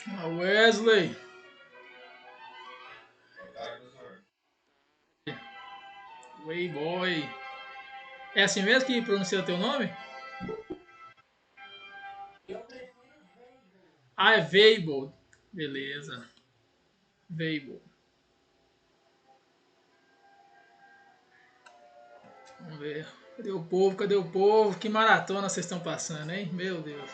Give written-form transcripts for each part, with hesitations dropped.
Ah, Wesley, Way Boy. É assim mesmo que pronuncia o teu nome? Ah, é Weibo. Beleza. Weibo. Vamos ver. Cadê o povo? Cadê o povo? Que maratona vocês estão passando, hein? Meu Deus.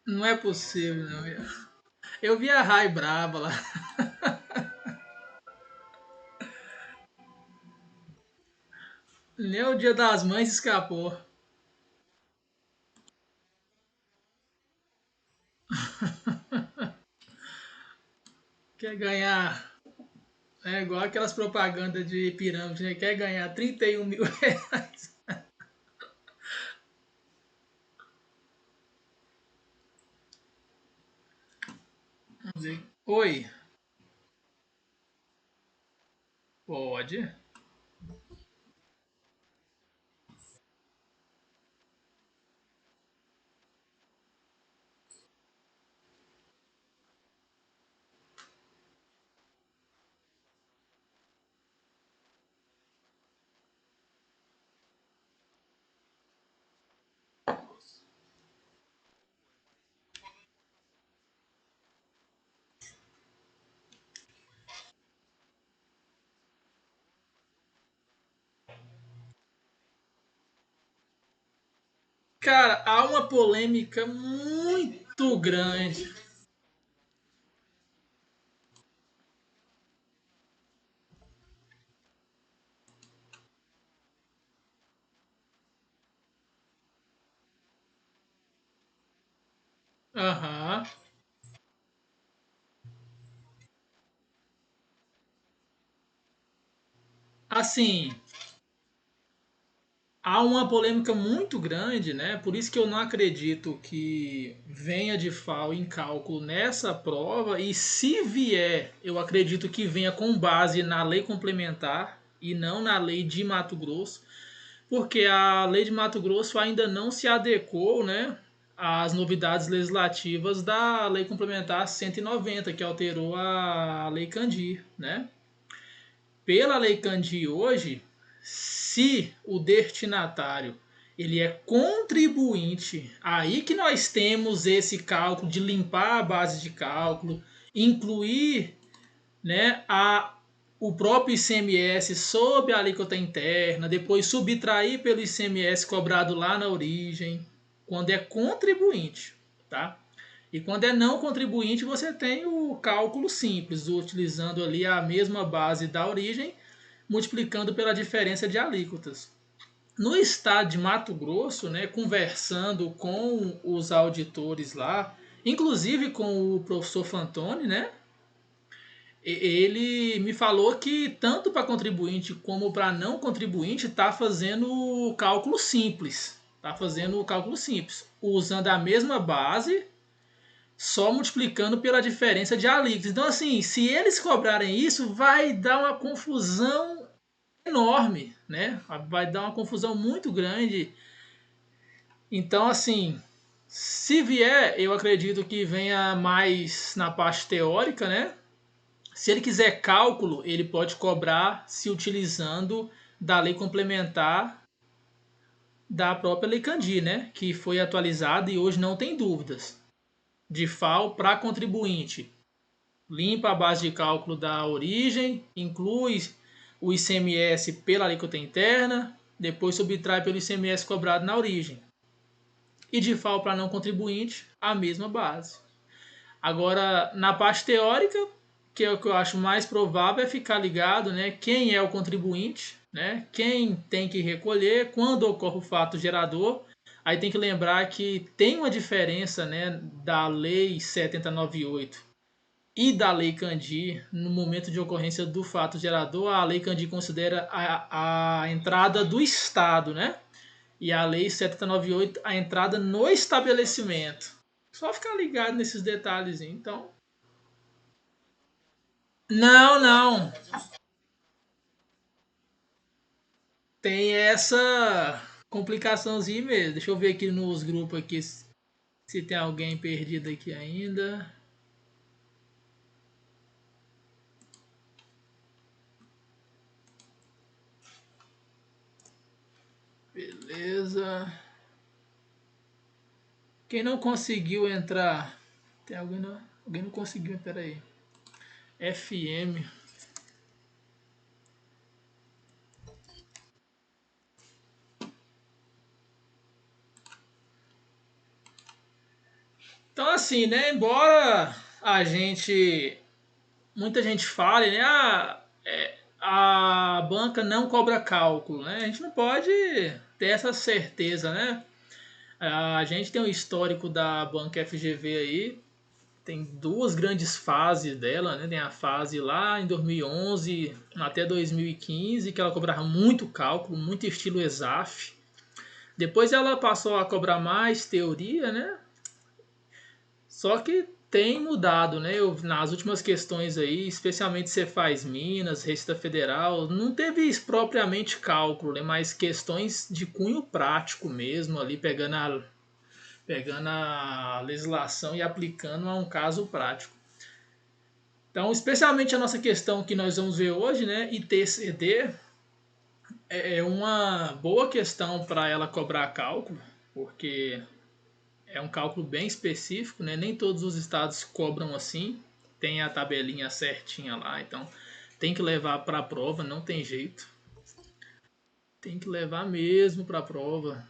Não é possível, não. Eu vi a Rai braba lá. Nem o Dia das Mães escapou. Quer ganhar. É igual aquelas propagandas de pirâmide, né? Quer ganhar 31 mil reais. Vamos dizer, oi, pode. Cara, há uma polêmica muito grande. Aham. Assim, há uma polêmica muito grande, né? Por isso que eu não acredito que venha de FAO em cálculo nessa prova. E se vier, eu acredito que venha com base na lei complementar e não na lei de Mato Grosso, porque a lei de Mato Grosso ainda não se adequou, né, às novidades legislativas da lei complementar 190, que alterou a lei Candir, né? Pela lei Candir hoje, se o destinatário ele é contribuinte, aí que nós temos esse cálculo de limpar a base de cálculo, incluir, né, o próprio ICMS sob a alíquota interna, depois subtrair pelo ICMS cobrado lá na origem, quando é contribuinte, tá? E quando é não contribuinte, você tem o cálculo simples, utilizando ali a mesma base da origem, multiplicando pela diferença de alíquotas. No estado de Mato Grosso, né, conversando com os auditores lá, inclusive com o professor Fantoni, né, ele me falou que tanto para contribuinte como para não contribuinte está fazendo o cálculo simples. Está fazendo o cálculo simples, usando a mesma base, só multiplicando pela diferença de alíquotas. Então, assim, se eles cobrarem isso, vai dar uma confusão enorme, né? Vai dar uma confusão muito grande. Então, assim, se vier, eu acredito que venha mais na parte teórica, né? Se ele quiser cálculo, ele pode cobrar se utilizando da lei complementar da própria Lei Candir, né? Que foi atualizada e hoje não tem dúvidas. De FAO para contribuinte. Limpa a base de cálculo da origem, inclui o ICMS pela alíquota interna, depois subtrai pelo ICMS cobrado na origem. E de FAO para não contribuinte, a mesma base. Agora, na parte teórica, que é o que eu acho mais provável, é ficar ligado, né? Quem é o contribuinte, né? Quem tem que recolher, quando ocorre o fato gerador. Aí tem que lembrar que tem uma diferença, né, da Lei 7098 e da Lei Candir no momento de ocorrência do fato gerador. A Lei Candir considera a entrada do Estado, né? E a Lei 7098 a entrada no estabelecimento. Só ficar ligado nesses detalhes, então. Não, não. tem essa complicaçãozinha mesmo. Deixa eu ver aqui nos grupos aqui se tem alguém perdido aqui ainda. Beleza. Quem não conseguiu entrar? Tem alguém não conseguiu, peraí. FM. Então assim, né? Embora a gente muita gente fale, né? A banca não cobra cálculo, né? A gente não pode ter essa certeza, né? A gente tem um histórico da banca FGV aí, tem duas grandes fases dela, né? Tem a fase lá em 2011 até 2015, que ela cobrava muito cálculo, muito estilo ESAF. Depois ela passou a cobrar mais teoria, né? Só que tem mudado, né? Nas últimas questões aí, especialmente você faz Minas, Receita Federal, não teve propriamente cálculo, né? Mas questões de cunho prático mesmo, ali pegando a legislação e aplicando a um caso prático. Então, especialmente a nossa questão que nós vamos ver hoje, né? ITCD é uma boa questão para ela cobrar cálculo, porque é um cálculo bem específico, né? Nem todos os estados cobram assim. Tem a tabelinha certinha lá, então tem que levar para a prova, não tem jeito. Tem que levar mesmo para a prova.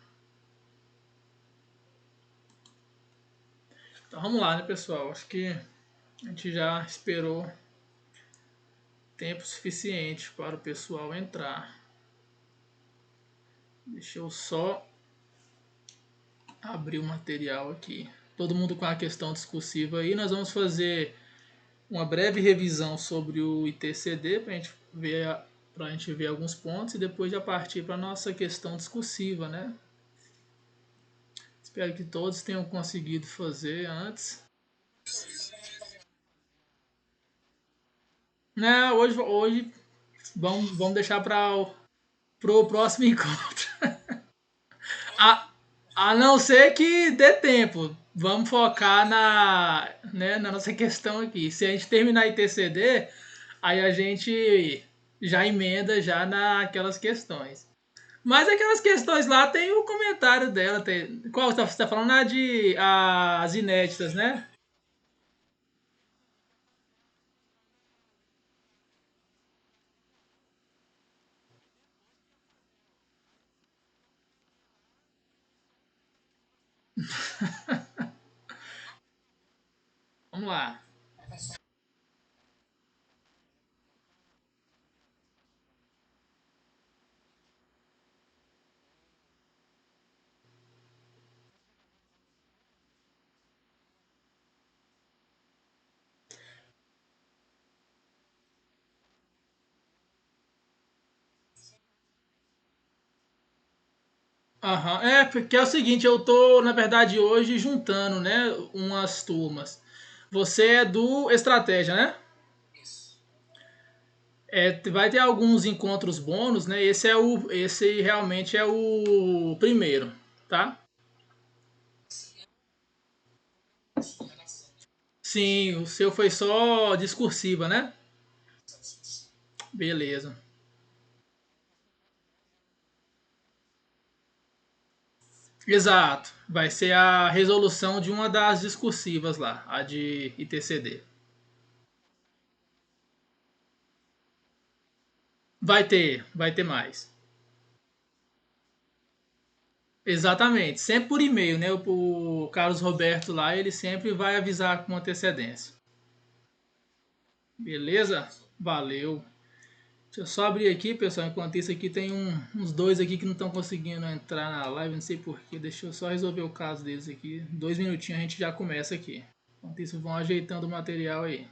Então vamos lá, né, pessoal? Acho que a gente já esperou tempo suficiente para o pessoal entrar. Deixa eu só abrir o material aqui. Todo mundo com a questão discursiva aí. Nós vamos fazer uma breve revisão sobre o ITCD para a gente ver alguns pontos e depois já partir para a nossa questão discursiva, né? Espero que todos tenham conseguido fazer antes. Não, hoje vamos deixar para o próximo encontro. A, a não ser que dê tempo. Vamos focar na nossa questão aqui. Se a gente terminar ITCD, aí a gente já emenda já naquelas questões. Mas aquelas questões lá tem o comentário dela. Qual você está falando? As inéditas, né? Vamos lá. Aham. É, porque é o seguinte, eu tô, na verdade, hoje juntando, né, umas turmas. Você é do Estratégia, né? É, vai ter alguns encontros bônus, né? Esse realmente é o primeiro, tá? Sim, o seu foi só discursiva, né? Beleza. Exato. Vai ser a resolução de uma das discursivas lá, a de ITCD. Vai ter mais. Exatamente, sempre por e-mail, né? O Carlos Roberto lá, ele sempre vai avisar com antecedência. Beleza? Valeu. Deixa eu só abrir aqui, pessoal. Enquanto isso aqui tem uns dois aqui que não estão conseguindo entrar na live, não sei porquê. Deixa eu só resolver o caso deles aqui. 2 minutinhos a gente já começa aqui. Enquanto isso, vão ajeitando o material aí.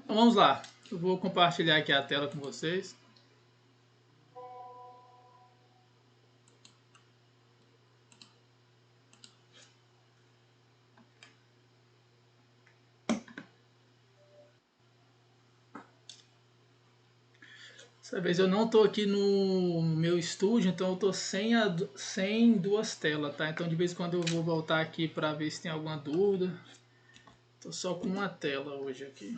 Então vamos lá. Eu vou compartilhar aqui a tela com vocês. Dessa vez eu não estou aqui no meu estúdio, então eu estou sem duas telas, tá? Então de vez em quando eu vou voltar aqui para ver se tem alguma dúvida. Estou só com uma tela hoje aqui.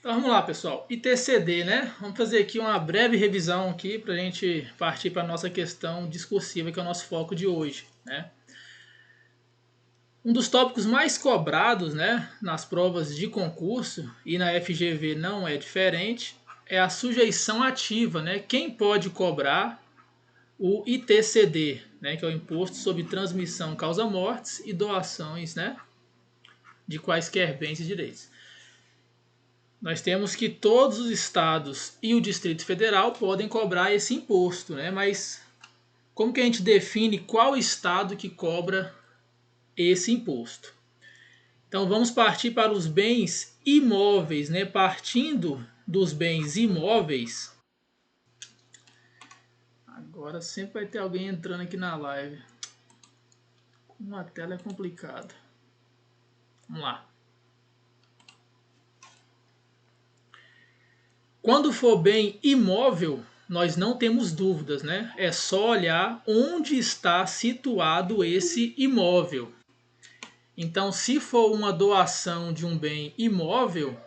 Então vamos lá, pessoal. ITCD, né? Vamos fazer aqui uma breve revisão aqui para a gente partir para a nossa questão discursiva, que é o nosso foco de hoje, né? Um dos tópicos mais cobrados, né, nas provas de concurso, e na FGV não é diferente, é a sujeição ativa, né? Quem pode cobrar o ITCD, né, que é o Imposto sobre Transmissão Causa-Mortes e Doações, né, de quaisquer bens e direitos. Nós temos que todos os estados e o Distrito Federal podem cobrar esse imposto, né? Mas como que a gente define qual estado que cobra esse imposto? Então vamos partir para os bens imóveis, né? Partindo dos bens imóveis. Agora sempre vai ter alguém entrando aqui na live. Uma tela é complicado. Vamos lá. Quando for bem imóvel, nós não temos dúvidas, né? É só olhar onde está situado esse imóvel. Então, se for uma doação de um bem imóvel,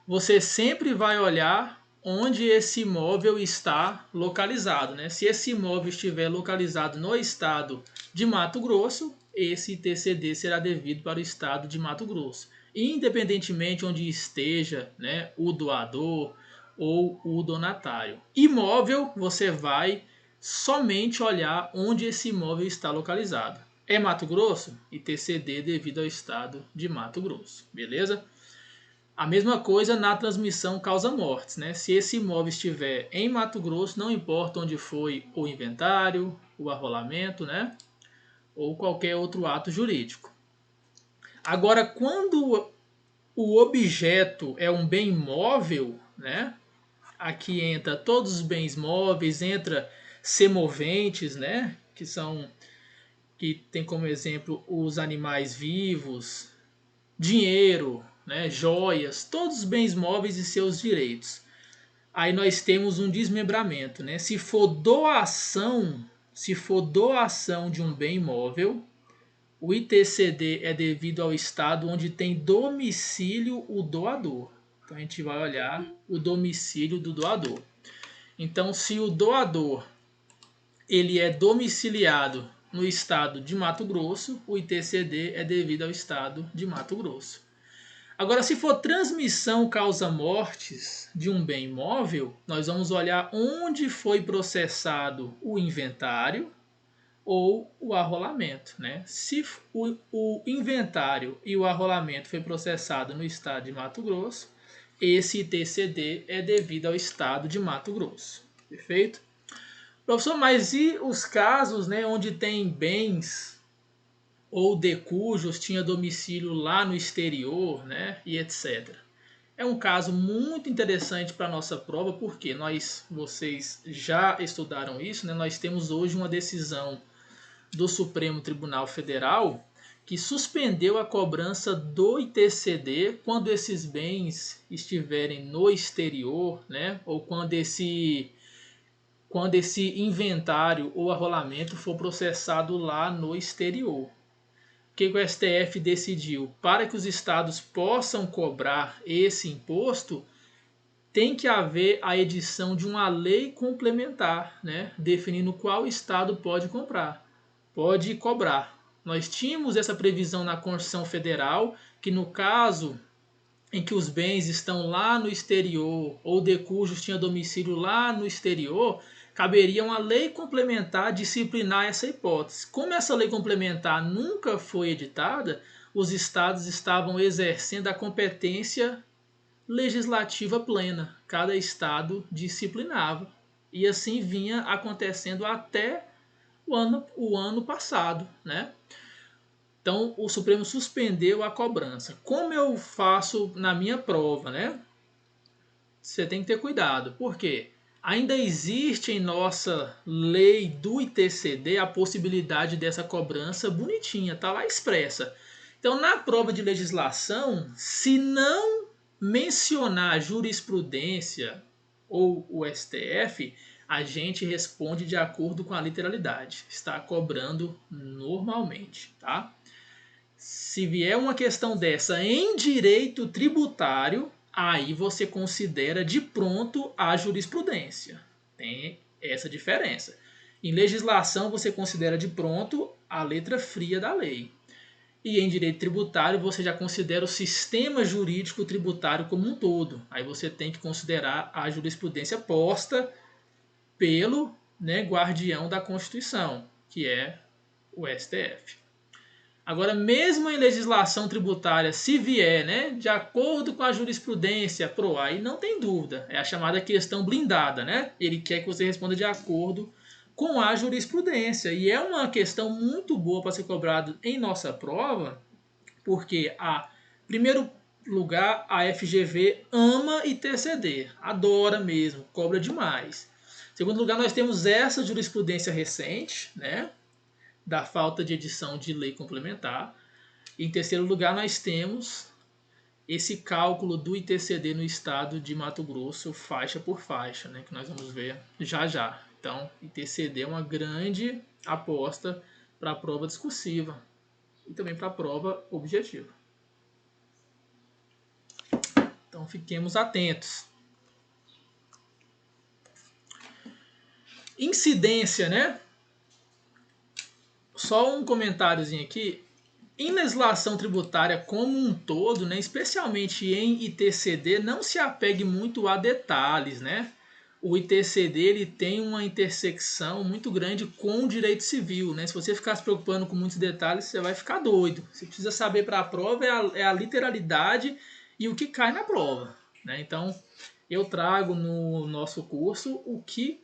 você sempre vai olhar onde esse imóvel está localizado, né? Se esse imóvel estiver localizado no estado de Mato Grosso, esse ITCD será devido para o estado de Mato Grosso. Independentemente onde esteja, né, o doador ou o donatário. Imóvel, você vai somente olhar onde esse imóvel está localizado. É Mato Grosso? ITCD devido ao estado de Mato Grosso. Beleza? A mesma coisa na transmissão causa-mortes, né? Se esse imóvel estiver em Mato Grosso, não importa onde foi o inventário, o arrolamento, né? Ou qualquer outro ato jurídico. Agora, quando o objeto é um bem móvel, né? Aqui entra todos os bens móveis, entra semoventes, né? Que tem como exemplo os animais vivos, dinheiro, né, joias, todos os bens móveis e seus direitos. Aí nós temos um desmembramento, né? Se for doação de um bem móvel, o ITCD é devido ao estado onde tem domicílio o doador. Então a gente vai olhar o domicílio do doador. Então, se o doador ele é domiciliado no estado de Mato Grosso, o ITCD é devido ao estado de Mato Grosso. Agora, se for transmissão causa-mortes de um bem imóvel, nós vamos olhar onde foi processado o inventário ou o arrolamento, né? Se o inventário e o arrolamento foi processado no estado de Mato Grosso, esse ITCD é devido ao estado de Mato Grosso. Perfeito? Professor, mas e os casos, né, onde tem bens ou de cujos tinha domicílio lá no exterior, né, e etc. É um caso muito interessante para a nossa prova, porque vocês já estudaram isso, né? Nós temos hoje uma decisão do Supremo Tribunal Federal que suspendeu a cobrança do ITCD quando esses bens estiverem no exterior, né? Ou quando esse inventário ou arrolamento for processado lá no exterior. O que o STF decidiu? Para que os estados possam cobrar esse imposto, tem que haver a edição de uma lei complementar, né, definindo qual estado pode cobrar. Nós tínhamos essa previsão na Constituição Federal, que no caso em que os bens estão lá no exterior ou de cujos tinha domicílio lá no exterior, caberia uma lei complementar disciplinar essa hipótese. Como essa lei complementar nunca foi editada, os estados estavam exercendo a competência legislativa plena. Cada estado disciplinava. E assim vinha acontecendo até o ano passado, né? Então o Supremo suspendeu a cobrança. Como eu faço na minha prova, né? Você tem que ter cuidado. Por quê? Ainda existe em nossa lei do ITCD a possibilidade dessa cobrança bonitinha, tá lá expressa. Então, na prova de legislação, se não mencionar jurisprudência ou o STF, a gente responde de acordo com a literalidade. Está cobrando normalmente, tá? Se vier uma questão dessa em direito tributário, aí você considera de pronto a jurisprudência. Tem essa diferença. Em legislação, você considera de pronto a letra fria da lei. E em direito tributário, você já considera o sistema jurídico tributário como um todo. Aí você tem que considerar a jurisprudência posta pelo, né, guardião da Constituição, que é o STF. Agora, mesmo em legislação tributária, se vier, né, de acordo com a jurisprudência pro aí não tem dúvida, é a chamada questão blindada, né? Ele quer que você responda de acordo com a jurisprudência. E é uma questão muito boa para ser cobrado em nossa prova, porque primeiro lugar, a FGV ama ITCD, adora mesmo, cobra demais. Em segundo lugar, nós temos essa jurisprudência recente, né, da falta de edição de lei complementar. E em terceiro lugar, nós temos esse cálculo do ITCD no estado de Mato Grosso, faixa por faixa, né, que nós vamos ver já já. Então, ITCD é uma grande aposta para a prova discursiva e também para a prova objetiva. Então, fiquemos atentos. Incidência, né? Só um comentáriozinho aqui. Em legislação tributária como um todo, né, especialmente em ITCD, não se apegue muito a detalhes, né? O ITCD ele tem uma intersecção muito grande com o direito civil, né? Se você ficar se preocupando com muitos detalhes, você vai ficar doido. Você precisa saber para a prova é a literalidade e o que cai na prova, né? Então, eu trago no nosso curso o que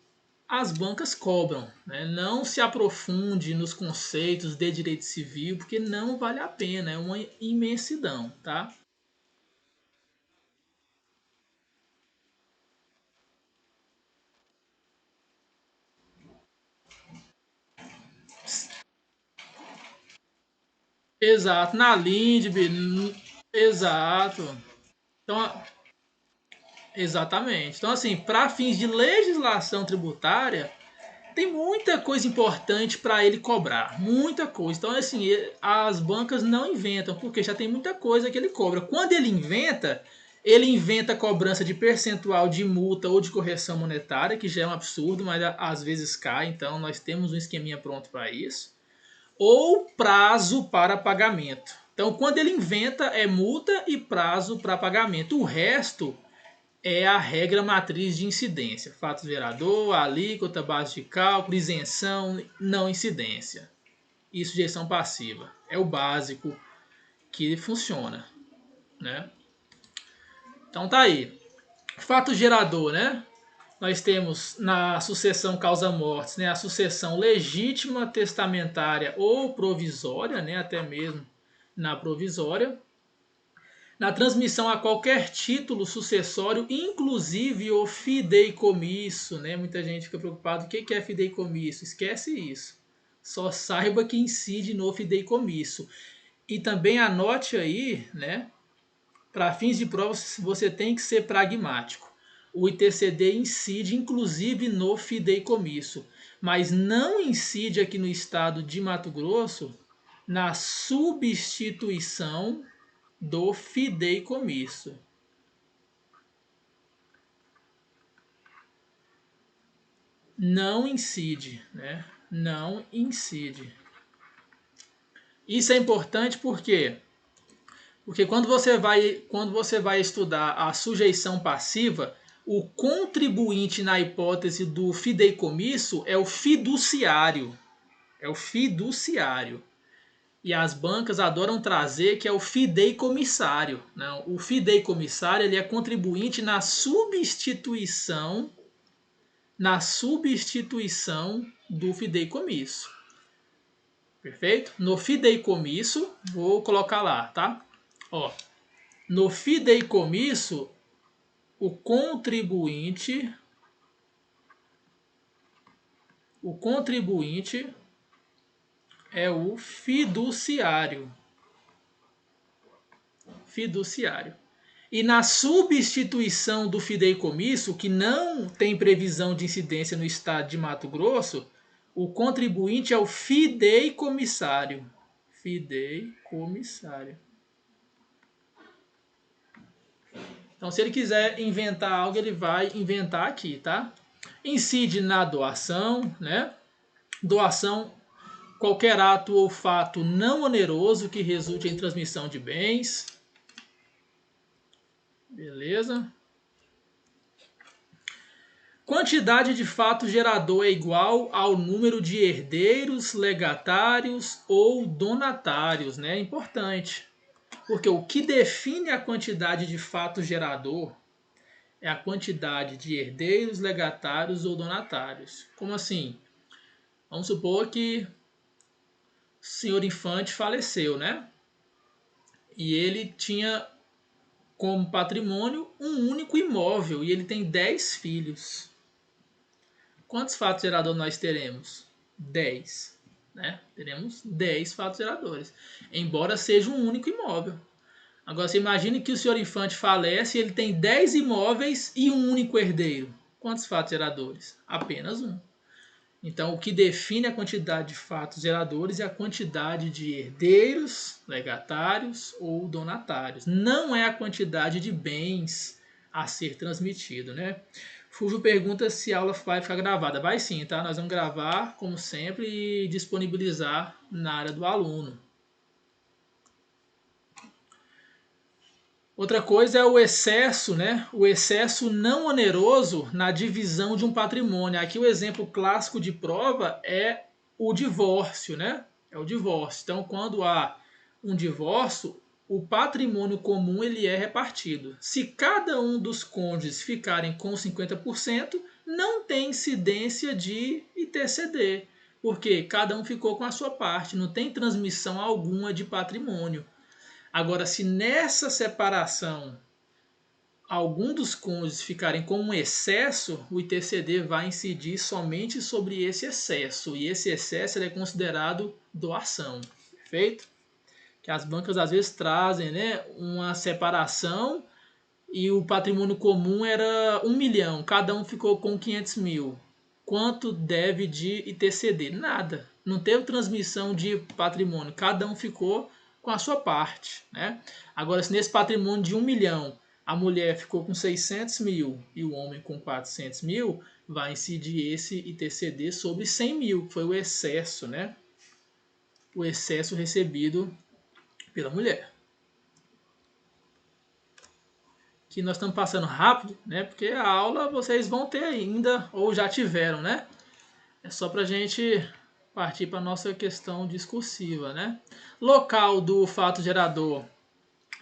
as bancas cobram, né? Não se aprofunde nos conceitos de direito civil, porque não vale a pena, é uma imensidão, tá? Exato, na LINDB, exato. Então, exatamente. Então, assim, para fins de legislação tributária, tem muita coisa importante para ele cobrar, muita coisa. Então, assim, as bancas não inventam, porque já tem muita coisa que ele cobra. Quando ele inventa cobrança de percentual de multa ou de correção monetária, que já é um absurdo, mas às vezes cai. Então, nós temos um esqueminha pronto para isso. Ou prazo para pagamento. Então, quando ele inventa, é multa e prazo para pagamento. O resto é a regra matriz de incidência. Fatos verador, alíquota, base de cálculo, isenção, não incidência. E sujeição passiva. É o básico que funciona, né? Então tá aí. Fato gerador, né? Nós temos na sucessão causa-mortes, né, a sucessão legítima, testamentária ou provisória, né, até mesmo na provisória. Na transmissão a qualquer título sucessório, inclusive o fideicomisso, né? Muita gente fica preocupado, o que é fideicomisso? Esquece isso. Só saiba que incide no fideicomisso. E também anote aí, né? Para fins de prova, você tem que ser pragmático. O ITCD incide inclusive no fideicomisso, mas não incide aqui no estado de Mato Grosso na substituição do fideicomisso. Não incide, né? Não incide. Isso é importante porque quando você vai estudar a sujeição passiva, o contribuinte na hipótese do fideicomisso é o fiduciário. É o fiduciário. e as bancas adoram trazer, que é o fideicomissário. Não, o fideicomissário ele é contribuinte na substituição do fideicomisso. Perfeito? No fideicomisso, vou colocar lá, tá? Ó, no fideicomisso, o contribuinte é o fiduciário. E na substituição do fideicomisso, que não tem previsão de incidência no estado de Mato Grosso, o contribuinte é o fideicomissário. Então, se ele quiser inventar algo, ele vai inventar aqui, tá? Incide na doação, né? Doação, qualquer ato ou fato não oneroso que resulte em transmissão de bens. Beleza? Quantidade de fato gerador é igual ao número de herdeiros, legatários ou donatários, né? É importante. Porque o que define a quantidade de fato gerador é a quantidade de herdeiros, legatários ou donatários. Como assim? Vamos supor que o senhor Infante faleceu, né? E ele tinha como patrimônio um único imóvel e ele tem 10 filhos. Quantos fatos geradores nós teremos? 10. Né? Teremos 10 fatos geradores, embora seja um único imóvel. Agora você imagine que o senhor Infante falece e ele tem 10 imóveis e um único herdeiro. Quantos fatos geradores? Apenas um. Então, o que define a quantidade de fatos geradores é a quantidade de herdeiros, legatários ou donatários. Não é a quantidade de bens a ser transmitido, né? Fulvio pergunta se a aula vai ficar gravada. Vai sim, tá? Nós vamos gravar, como sempre, e disponibilizar na área do aluno. Outra coisa é o excesso, né? O excesso não oneroso na divisão de um patrimônio. Aqui o exemplo clássico de prova é o divórcio, né? É o divórcio. Então, quando há um divórcio, o patrimônio comum ele é repartido. Se cada um dos cônjuges ficarem com 50%, não tem incidência de ITCD, porque cada um ficou com a sua parte, não tem transmissão alguma de patrimônio. Agora, se nessa separação algum dos cônjuges ficarem com um excesso, o ITCD vai incidir somente sobre esse excesso. E esse excesso é considerado doação. Perfeito? Que as bancas às vezes trazem, né, uma separação e o patrimônio comum era 1 milhão. Cada um ficou com 500 mil. Quanto deve de ITCD? Nada. Não teve transmissão de patrimônio. Cada um ficou com a sua parte, né? Agora, se nesse patrimônio de 1 milhão a mulher ficou com 600 mil e o homem com 400 mil, vai incidir esse ITCD sobre 100 mil, que foi o excesso, né? O excesso recebido pela mulher. Que nós estamos passando rápido, né? Porque a aula vocês vão ter ainda, ou já tiveram, né? É só para a gente partir para a nossa questão discursiva, né? Local do fato gerador,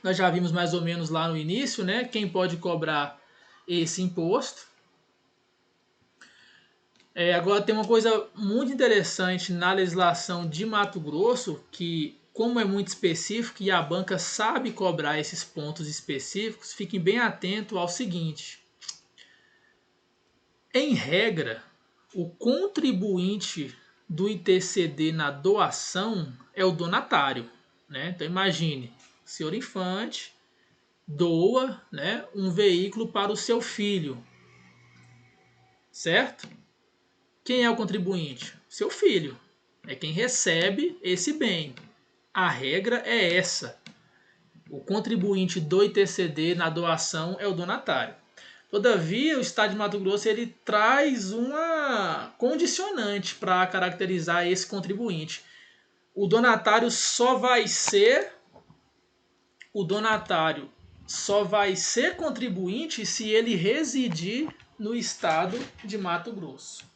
nós já vimos mais ou menos lá no início, né? Quem pode cobrar esse imposto. Agora tem uma coisa muito interessante na legislação de Mato Grosso, que como é muito específico e a banca sabe cobrar esses pontos específicos, fiquem bem atentos ao seguinte. Em regra, o contribuinte do ITCD na doação é o donatário, né? Então imagine, o senhor Infante doa, né, um veículo para o seu filho, certo? Quem é o contribuinte? Seu filho. É quem recebe esse bem. A regra é essa. O contribuinte do ITCD na doação é o donatário. Todavia, o Estado de Mato Grosso ele traz uma condicionante para caracterizar esse contribuinte. O donatário só vai ser contribuinte se ele residir no Estado de Mato Grosso.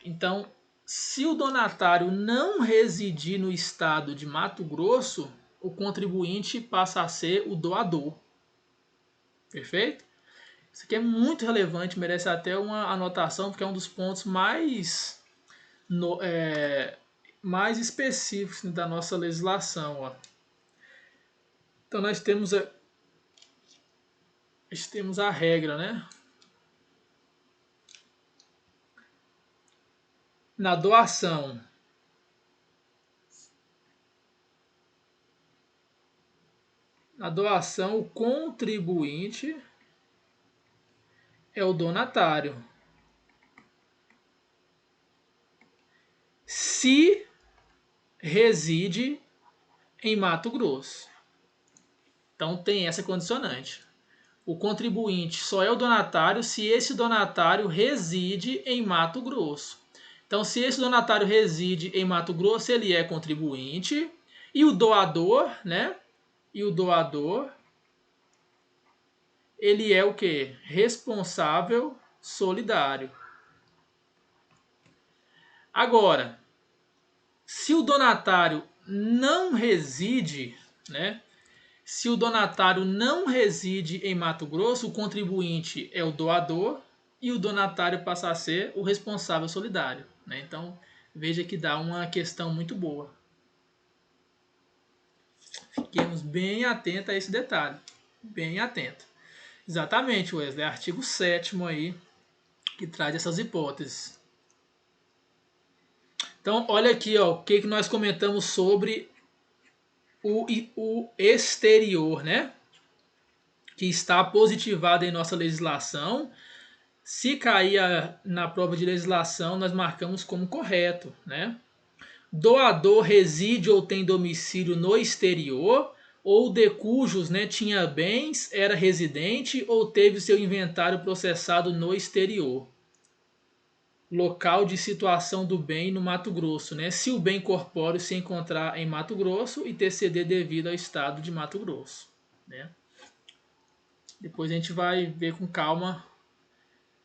Então, Se o donatário não residir no estado de Mato Grosso, o contribuinte passa a ser o doador. Perfeito? Isso aqui é muito relevante, merece até uma anotação, porque é um dos pontos mais específicos da nossa legislação. Ó. Então nós temos a regra, né? Na doação, o contribuinte é o donatário. Se reside em Mato Grosso. Então tem essa condicionante. O contribuinte só é o donatário se esse donatário reside em Mato Grosso. Então, se esse donatário reside em Mato Grosso, ele é contribuinte. E o doador, né? E o doador, ele é o quê? Responsável solidário. Agora, se o donatário não reside, né? Se o donatário não reside em Mato Grosso, o contribuinte é o doador e o donatário passa a ser o responsável solidário. Né? Então, veja que dá uma questão muito boa. Fiquemos bem atentos a esse detalhe. Bem atento. Exatamente, Wesley. Artigo 7º aí, que traz essas hipóteses. Então, olha aqui ó, o que nós comentamos sobre o exterior, né? Que está positivado em nossa legislação. Se cair na prova de legislação, nós marcamos como correto, né? Doador reside ou tem domicílio no exterior, ou de cujos, né, tinha bens, era residente ou teve seu inventário processado no exterior. Local de situação do bem no Mato Grosso, né? Se o bem corpóreo se encontrar em Mato Grosso e TCD devido ao estado de Mato Grosso, né? Depois a gente vai ver com calma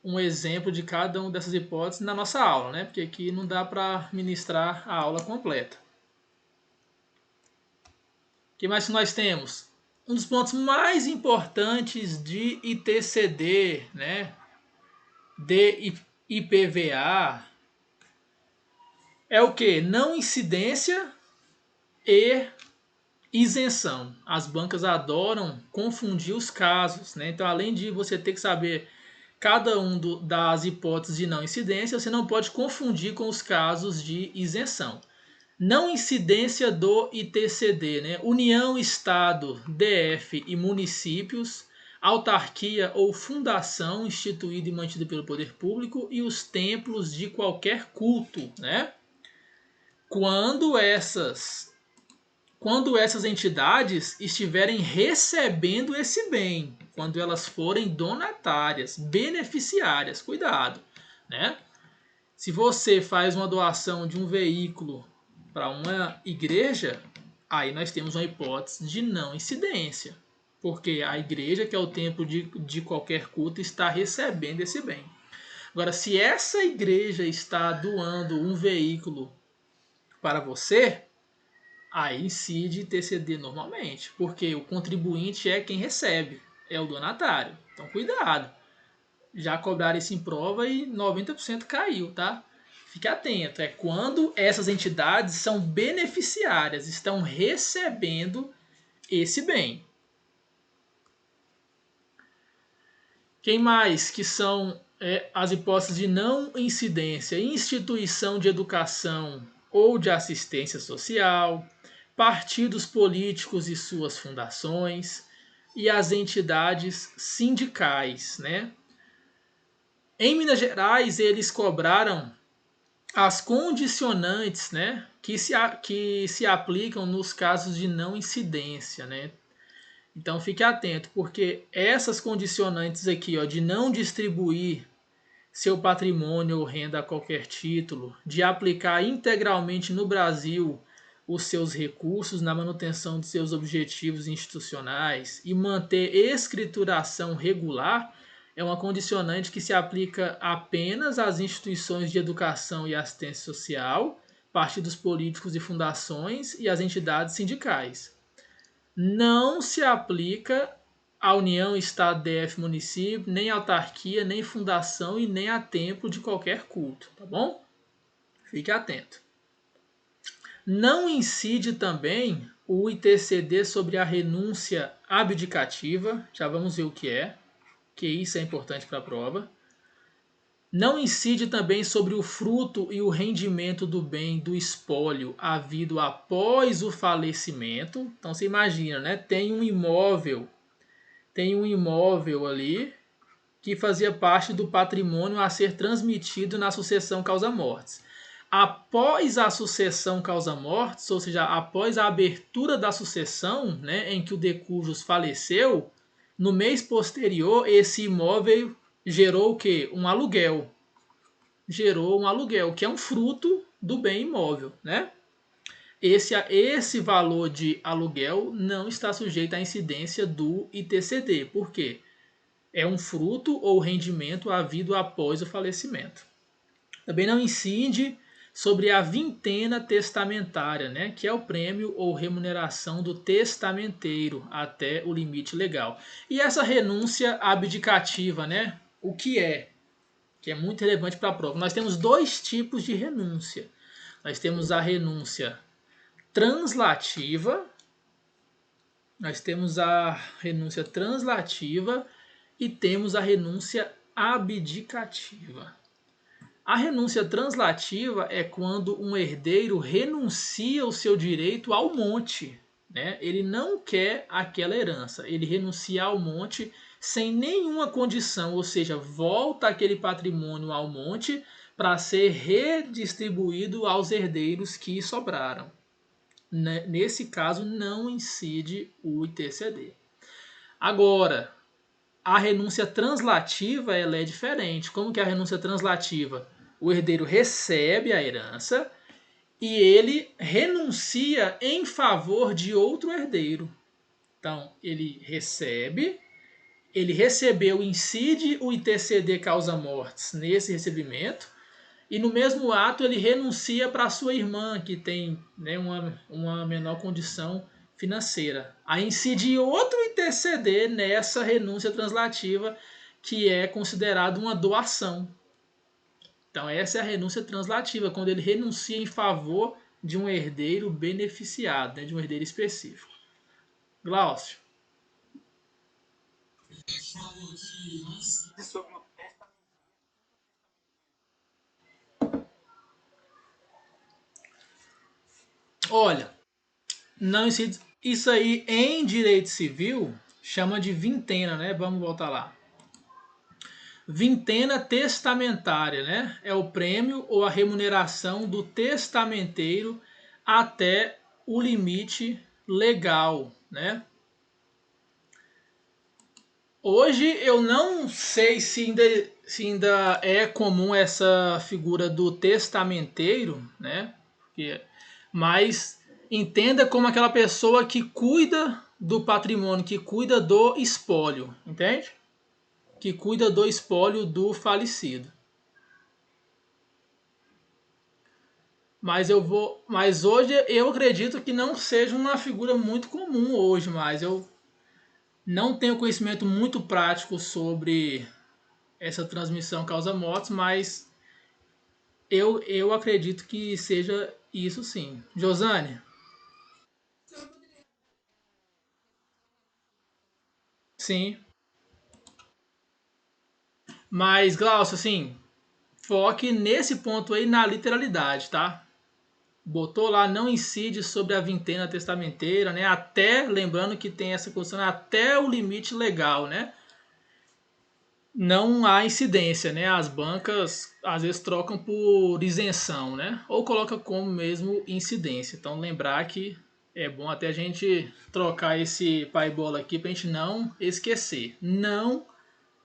um exemplo de cada uma dessas hipóteses na nossa aula, né? Porque aqui não dá para ministrar a aula completa. O que mais que nós temos? Um dos pontos mais importantes de ITCD, né? De IPVA, é o que? Não incidência e isenção. As bancas adoram confundir os casos, né? Então, além de você ter que saber cada um das hipóteses de não incidência, você não pode confundir com os casos de isenção. Não incidência do ITCD, né? União, Estado, DF e municípios, autarquia ou fundação instituída e mantida pelo poder público e os templos de qualquer culto, né? Quando essas entidades estiverem recebendo esse bem, quando elas forem donatárias, beneficiárias, cuidado, né? Se você faz uma doação de um veículo para uma igreja, aí nós temos uma hipótese de não incidência, porque a igreja, que é o templo de qualquer culto, está recebendo esse bem. Agora, se essa igreja está doando um veículo para você, aí incide TCD normalmente, porque o contribuinte é quem recebe, é o donatário. Então, cuidado. Já cobraram isso em prova e 90% caiu, tá? Fique atento. É quando essas entidades são beneficiárias, estão recebendo esse bem. Quem mais que são as hipóteses de não incidência? Instituição de educação ou de assistência social, partidos políticos e suas fundações e as entidades sindicais, né? Em Minas Gerais, eles cobraram as condicionantes, né, que se aplicam nos casos de não incidência, né? Então fique atento, porque essas condicionantes aqui, ó, de não distribuir seu patrimônio ou renda a qualquer título, de aplicar integralmente no Brasil os seus recursos na manutenção de seus objetivos institucionais e manter escrituração regular, é uma condicionante que se aplica apenas às instituições de educação e assistência social, partidos políticos e fundações e às entidades sindicais. Não se aplica à União, Estado, DF, município, nem autarquia, nem fundação e nem a templo de qualquer culto, tá bom? Fique atento. Não incide também o ITCD sobre a renúncia abdicativa, já vamos ver o que isso é importante para a prova. Não incide também sobre o fruto e o rendimento do bem do espólio havido após o falecimento. Então você imagina, né? Tem um imóvel ali que fazia parte do patrimônio a ser transmitido na sucessão causa-mortes. Após a sucessão causa-mortes, ou seja, após a abertura da sucessão, né, em que o decujus faleceu, no mês posterior, esse imóvel gerou o quê? Um aluguel. Gerou um aluguel, que é um fruto do bem imóvel, né? Esse valor de aluguel não está sujeito à incidência do ITCD. Por quê? É um fruto ou rendimento havido após o falecimento. Também não incide sobre a vintena testamentária, né, que é o prêmio ou remuneração do testamenteiro até o limite legal. E essa renúncia abdicativa, né, o que é? Que é muito relevante para a prova. Nós temos dois tipos de renúncia. Nós temos a renúncia translativa, e temos a renúncia abdicativa. A renúncia translativa é quando um herdeiro renuncia o seu direito ao monte, né? Ele não quer aquela herança, ele renuncia ao monte sem nenhuma condição, ou seja, volta aquele patrimônio ao monte para ser redistribuído aos herdeiros que sobraram. Nesse caso, não incide o ITCD. Agora, a renúncia translativa ela é diferente. Como que é a renúncia translativa? O herdeiro recebe a herança e ele renuncia em favor de outro herdeiro. Então, ele recebeu, incide o ITCD causa-mortes nesse recebimento, e no mesmo ato ele renuncia para sua irmã, que tem, né, uma menor condição financeira. Aí incide outro ITCD nessa renúncia translativa, que é considerado uma doação. Então essa é a renúncia translativa, quando ele renuncia em favor de um herdeiro beneficiado, né, de um herdeiro específico. Glaucio. Olha, não incide. Isso aí em direito civil chama de vintena, né? Vamos voltar lá. Vintena testamentária, né? É o prêmio ou a remuneração do testamenteiro até o limite legal, né? Hoje eu não sei se ainda é comum essa figura do testamenteiro, né? Mas entenda como aquela pessoa que cuida do patrimônio, que cuida do espólio, entende? Que cuida do espólio do falecido. Mas hoje eu acredito que não seja uma figura muito comum hoje, mas eu não tenho conhecimento muito prático sobre essa transmissão causa-mortes, mas eu acredito que seja isso sim. Josane? Sim. Mas, Glaucio, assim, foque nesse ponto aí na literalidade, tá? Botou lá, não incide sobre a vintena testamenteira, né? Até, lembrando que tem essa condição até o limite legal, né? Não há incidência, né? As bancas às vezes trocam por isenção, né? Ou coloca como mesmo incidência. Então lembrar que é bom até a gente trocar esse pai bola aqui para a gente não esquecer. Não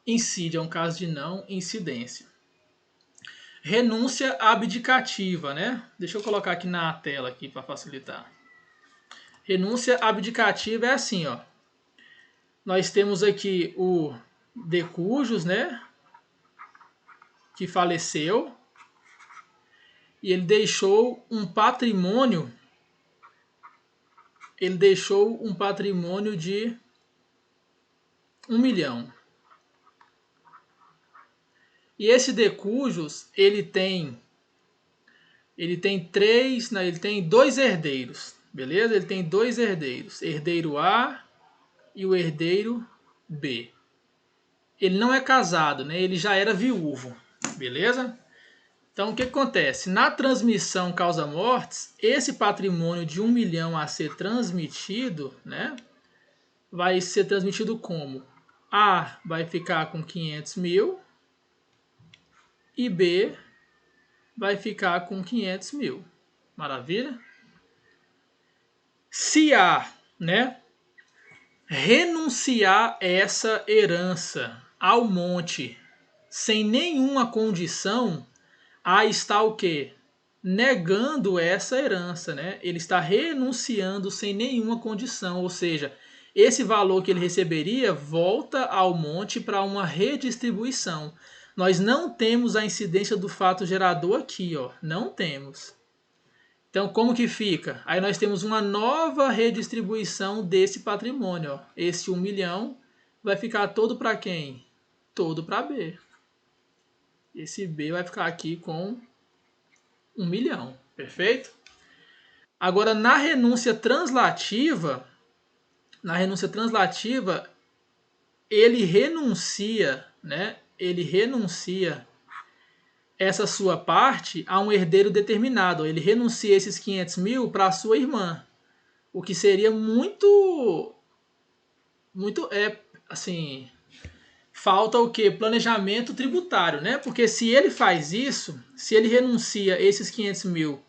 incide, é um caso de não incidência. Renúncia abdicativa, né? Deixa eu colocar aqui na tela aqui para facilitar. Renúncia abdicativa é assim, ó. Nós temos aqui o de cujos, né, que faleceu, e ele deixou um patrimônio, de 1 milhão. E esse de cujos, ele tem dois herdeiros, beleza? Ele tem dois herdeiros, herdeiro A e o herdeiro B. Ele não é casado, né? Ele já era viúvo, beleza? Então, o que acontece? Na transmissão causa-mortes, esse patrimônio de 1 milhão a ser transmitido, né? Vai ser transmitido como? A vai ficar com 500 mil e B vai ficar com 500 mil. Maravilha? Se A, né, renunciar essa herança ao monte sem nenhuma condição, A está o quê? Negando essa herança, né? Ele está renunciando sem nenhuma condição, ou seja, esse valor que ele receberia volta ao monte para uma redistribuição. Nós não temos a incidência do fato gerador aqui, ó, não temos. Então, como que fica? Aí nós temos uma nova redistribuição desse patrimônio, ó. Esse 1 milhão vai ficar todo para quem? Todo para B. Esse B vai ficar aqui com 1 milhão, perfeito? Agora, na renúncia translativa, ele renuncia, né? Ele renuncia essa sua parte a um herdeiro determinado. Ele renuncia esses 500 mil para a sua irmã, o que seria muito, assim, falta o que? Planejamento tributário, né? Porque se ele faz isso, se ele renuncia esses 500 mil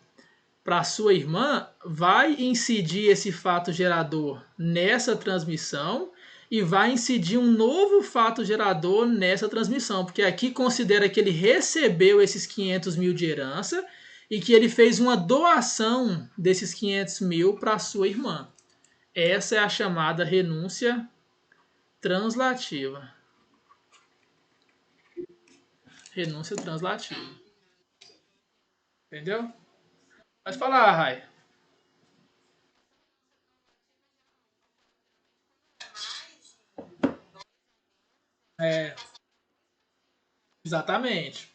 para sua irmã, vai incidir esse fato gerador nessa transmissão e vai incidir um novo fato gerador nessa transmissão, porque aqui considera que ele recebeu esses 500 mil de herança e que ele fez uma doação desses 500 mil para sua irmã. Essa é a chamada renúncia translativa. Renúncia translativa. Entendeu? Pode falar, Rai. É, exatamente.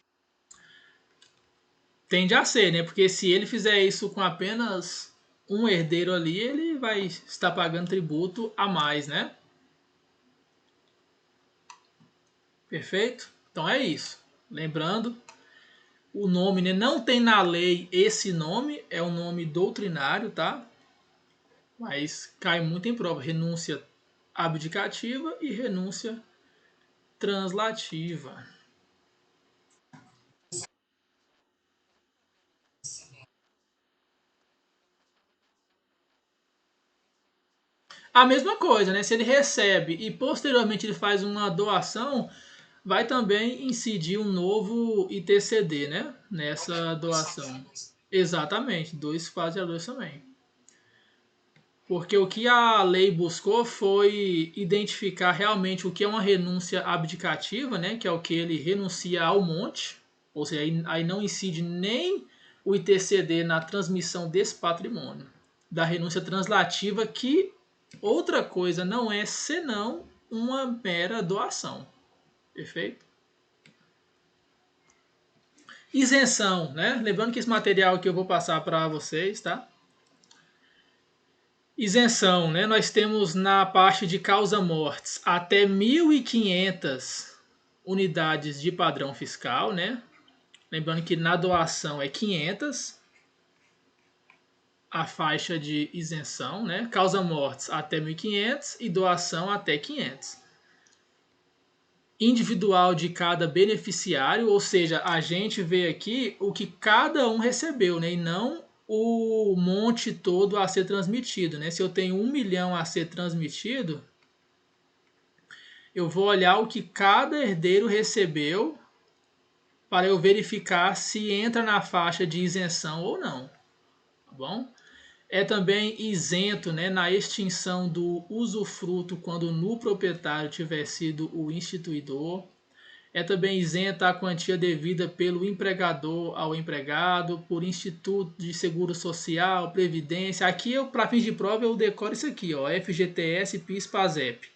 Tende a ser, né? Porque se ele fizer isso com apenas um herdeiro ali, ele vai estar pagando tributo a mais, né? Perfeito? Então é isso. Lembrando, o nome, né, não tem na lei esse nome, é um nome doutrinário, tá? Mas cai muito em prova. Renúncia abdicativa e renúncia translativa. A mesma coisa, né? Se ele recebe e posteriormente ele faz uma doação, vai também incidir um novo ITCD, né? Nessa doação. Exatamente, dois fatos geradores também. Porque o que a lei buscou foi identificar realmente o que é uma renúncia abdicativa, né? Que é o que ele renuncia ao monte, ou seja, aí não incide nem o ITCD na transmissão desse patrimônio. Da renúncia translativa, que outra coisa não é senão uma mera doação. Perfeito? Isenção, né? Lembrando que esse material que eu vou passar para vocês, tá? Isenção, né? Nós temos na parte de causa-mortes até 1.500 unidades de padrão fiscal, né? Lembrando que na doação é 500 a faixa de isenção, né? Causa-mortes até 1.500 e doação até 500. Individual de cada beneficiário, ou seja, a gente vê aqui o que cada um recebeu, né? E não o monte todo a ser transmitido, né? Se eu tenho 1 milhão a ser transmitido, eu vou olhar o que cada herdeiro recebeu para eu verificar se entra na faixa de isenção ou não, tá bom? É também isento, né, na extinção do usufruto quando no proprietário tiver sido o instituidor. É também isenta a quantia devida pelo empregador ao empregado, por Instituto de Seguro Social, Previdência. Aqui, para fins de prova, eu decoro isso aqui, ó, FGTS, PIS, PASEP.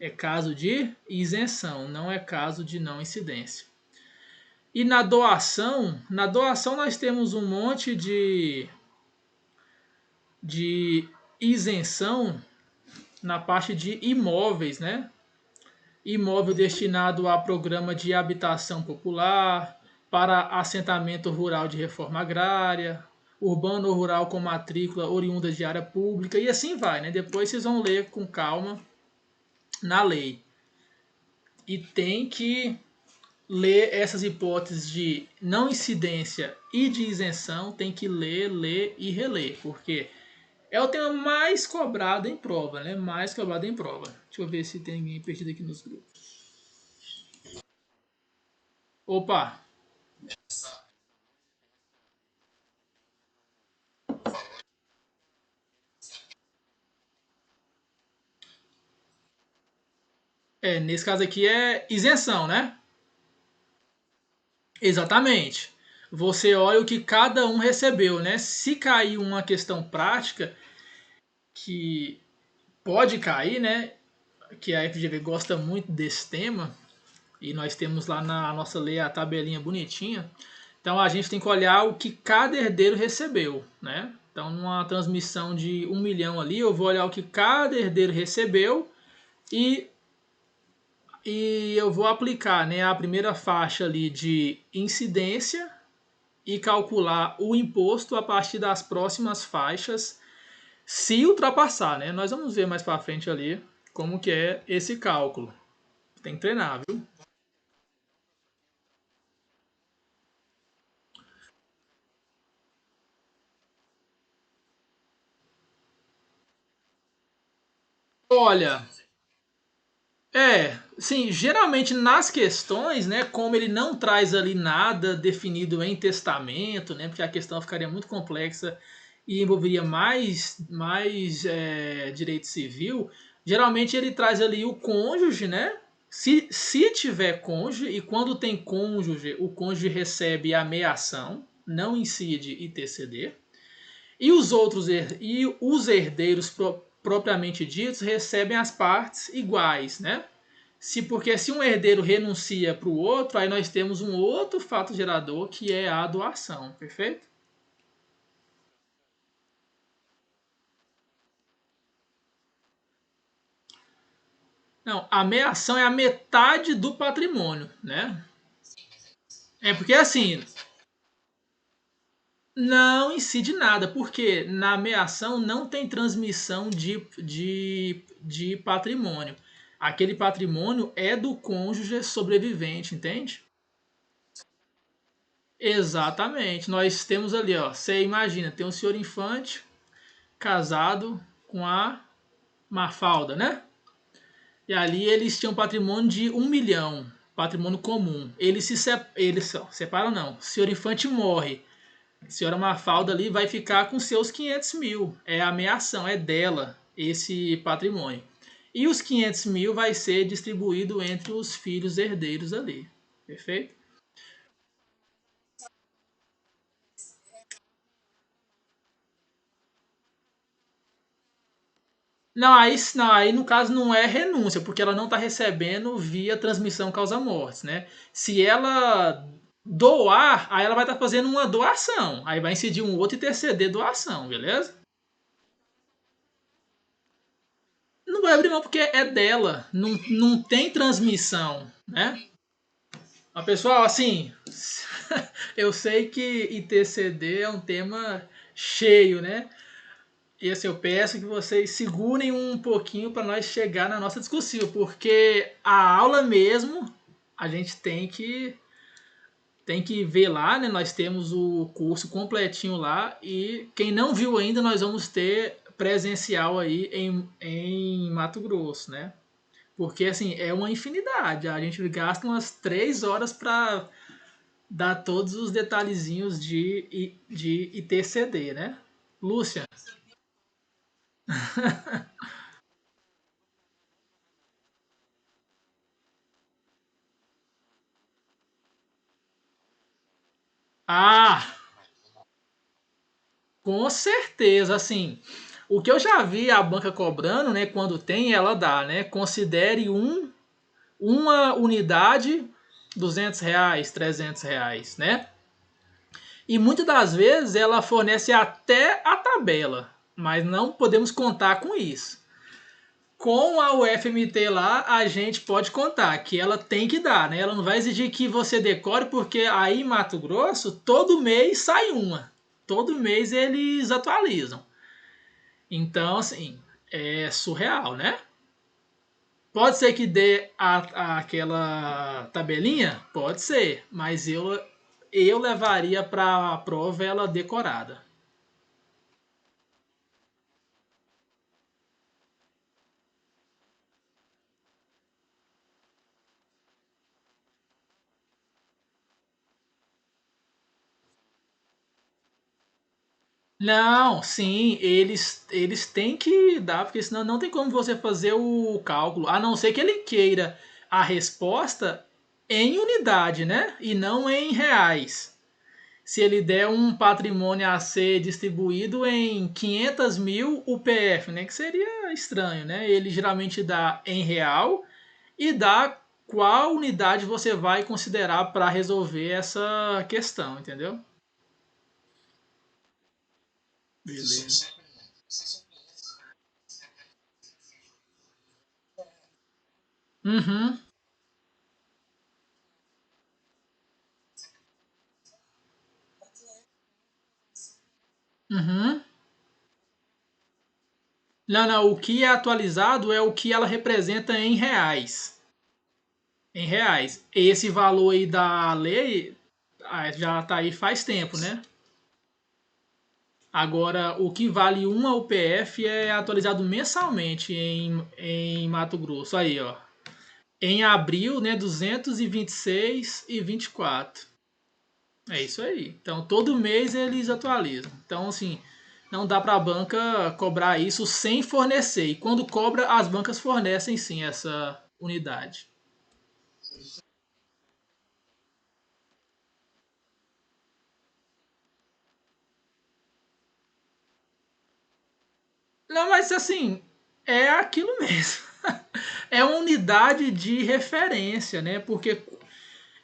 É caso de isenção, não é caso de não incidência. E na doação nós temos um monte de isenção na parte de imóveis, né? Imóvel destinado a programa de habitação popular, para assentamento rural de reforma agrária, urbano ou rural com matrícula oriunda de área pública, e assim vai, né? Depois vocês vão ler com calma na lei. E tem que ler essas hipóteses de não incidência e de isenção, tem que ler e reler, porque é o tema mais cobrado em prova, né? Mais cobrado em prova. Deixa eu ver se tem ninguém perdido aqui nos grupos. Opa! Nesse caso aqui é isenção, né? Exatamente. Você olha o que cada um recebeu, né? Se cair uma questão prática, que pode cair, né? Que a FGV gosta muito desse tema, e nós temos lá na nossa lei a tabelinha bonitinha. Então a gente tem que olhar o que cada herdeiro recebeu, né? Então numa transmissão de 1 milhão ali, eu vou olhar o que cada herdeiro recebeu e eu vou aplicar, né, a primeira faixa ali de incidência e calcular o imposto a partir das próximas faixas, se ultrapassar, né? Nós vamos ver mais para frente ali como que é esse cálculo. Tem que treinar, viu? Olha, sim, geralmente nas questões, né, como ele não traz ali nada definido em testamento, né, porque a questão ficaria muito complexa e envolveria mais direito civil, geralmente ele traz ali o cônjuge, né, se tiver cônjuge, e quando tem cônjuge, o cônjuge recebe a meação, não incide ITCD, e os herdeiros propriamente ditos recebem as partes iguais, né? Porque se um herdeiro renuncia para o outro, aí nós temos um outro fato gerador que é a doação, perfeito? Não, a meação é a metade do patrimônio, né? É porque assim, não incide nada, porque na meação não tem transmissão de patrimônio. Aquele patrimônio é do cônjuge sobrevivente, entende? Exatamente. Nós temos ali, ó. Você imagina, tem um senhor Infante casado com a Mafalda, né? E ali eles tinham patrimônio de 1 milhão, patrimônio comum. Eles separam, não. O senhor Infante morre. A senhora Mafalda ali vai ficar com seus 500 mil. É a ameação, é dela esse patrimônio. E os 500 mil vai ser distribuído entre os filhos herdeiros ali. Perfeito? Não, aí no caso não é renúncia, porque ela não está recebendo via transmissão causa-mortes, né? Se ela doar, aí ela vai estar fazendo uma doação. Aí vai incidir um outro interceder doação, beleza? Não vai abrir mão porque é dela, não tem transmissão, né? Mas, pessoal, assim, eu sei que ITCD é um tema cheio, né? E assim, eu peço que vocês segurem um pouquinho para nós chegar na nossa discussão, porque a aula mesmo a gente tem que ver lá, né? Nós temos o curso completinho lá e quem não viu ainda nós vamos ter presencial aí em Mato Grosso, né? Porque assim, é uma infinidade. A gente gasta umas 3 horas para dar todos os detalhezinhos de ITCD, né? Lúcia. Ah, com certeza, assim, o que eu já vi a banca cobrando, né, quando tem, ela dá, né, considere uma unidade R$ 200, R$ 300, né? E muitas das vezes ela fornece até a tabela, mas não podemos contar com isso. Com a UFMT lá, a gente pode contar que ela tem que dar, né? Ela não vai exigir que você decore, porque aí em Mato Grosso, todo mês sai uma. Todo mês eles atualizam. Então, assim, é surreal, né? Pode ser que dê aquela tabelinha? Pode ser, mas eu levaria para a prova ela decorada. Não, sim, eles têm que dar, porque senão não tem como você fazer o cálculo, a não ser que ele queira a resposta em unidade, né? E não em reais. Se ele der um patrimônio a ser distribuído em 500 mil UPF, né? Que seria estranho, né? Ele geralmente dá em real e dá qual unidade você vai considerar para resolver essa questão, entendeu? Beleza. Uhum, uhum. Não, não, o que é atualizado é o que ela representa em reais. Em reais. Esse valor aí da lei já tá aí faz tempo, né? Agora, o que vale uma UPF é atualizado mensalmente em Mato Grosso. Aí, ó. Em abril, né, 226 e 24. É isso aí. Então, todo mês eles atualizam. Então, assim, não dá para a banca cobrar isso sem fornecer. E quando cobra, as bancas fornecem sim essa unidade. Não, mas assim, é aquilo mesmo. É uma unidade de referência, né? Porque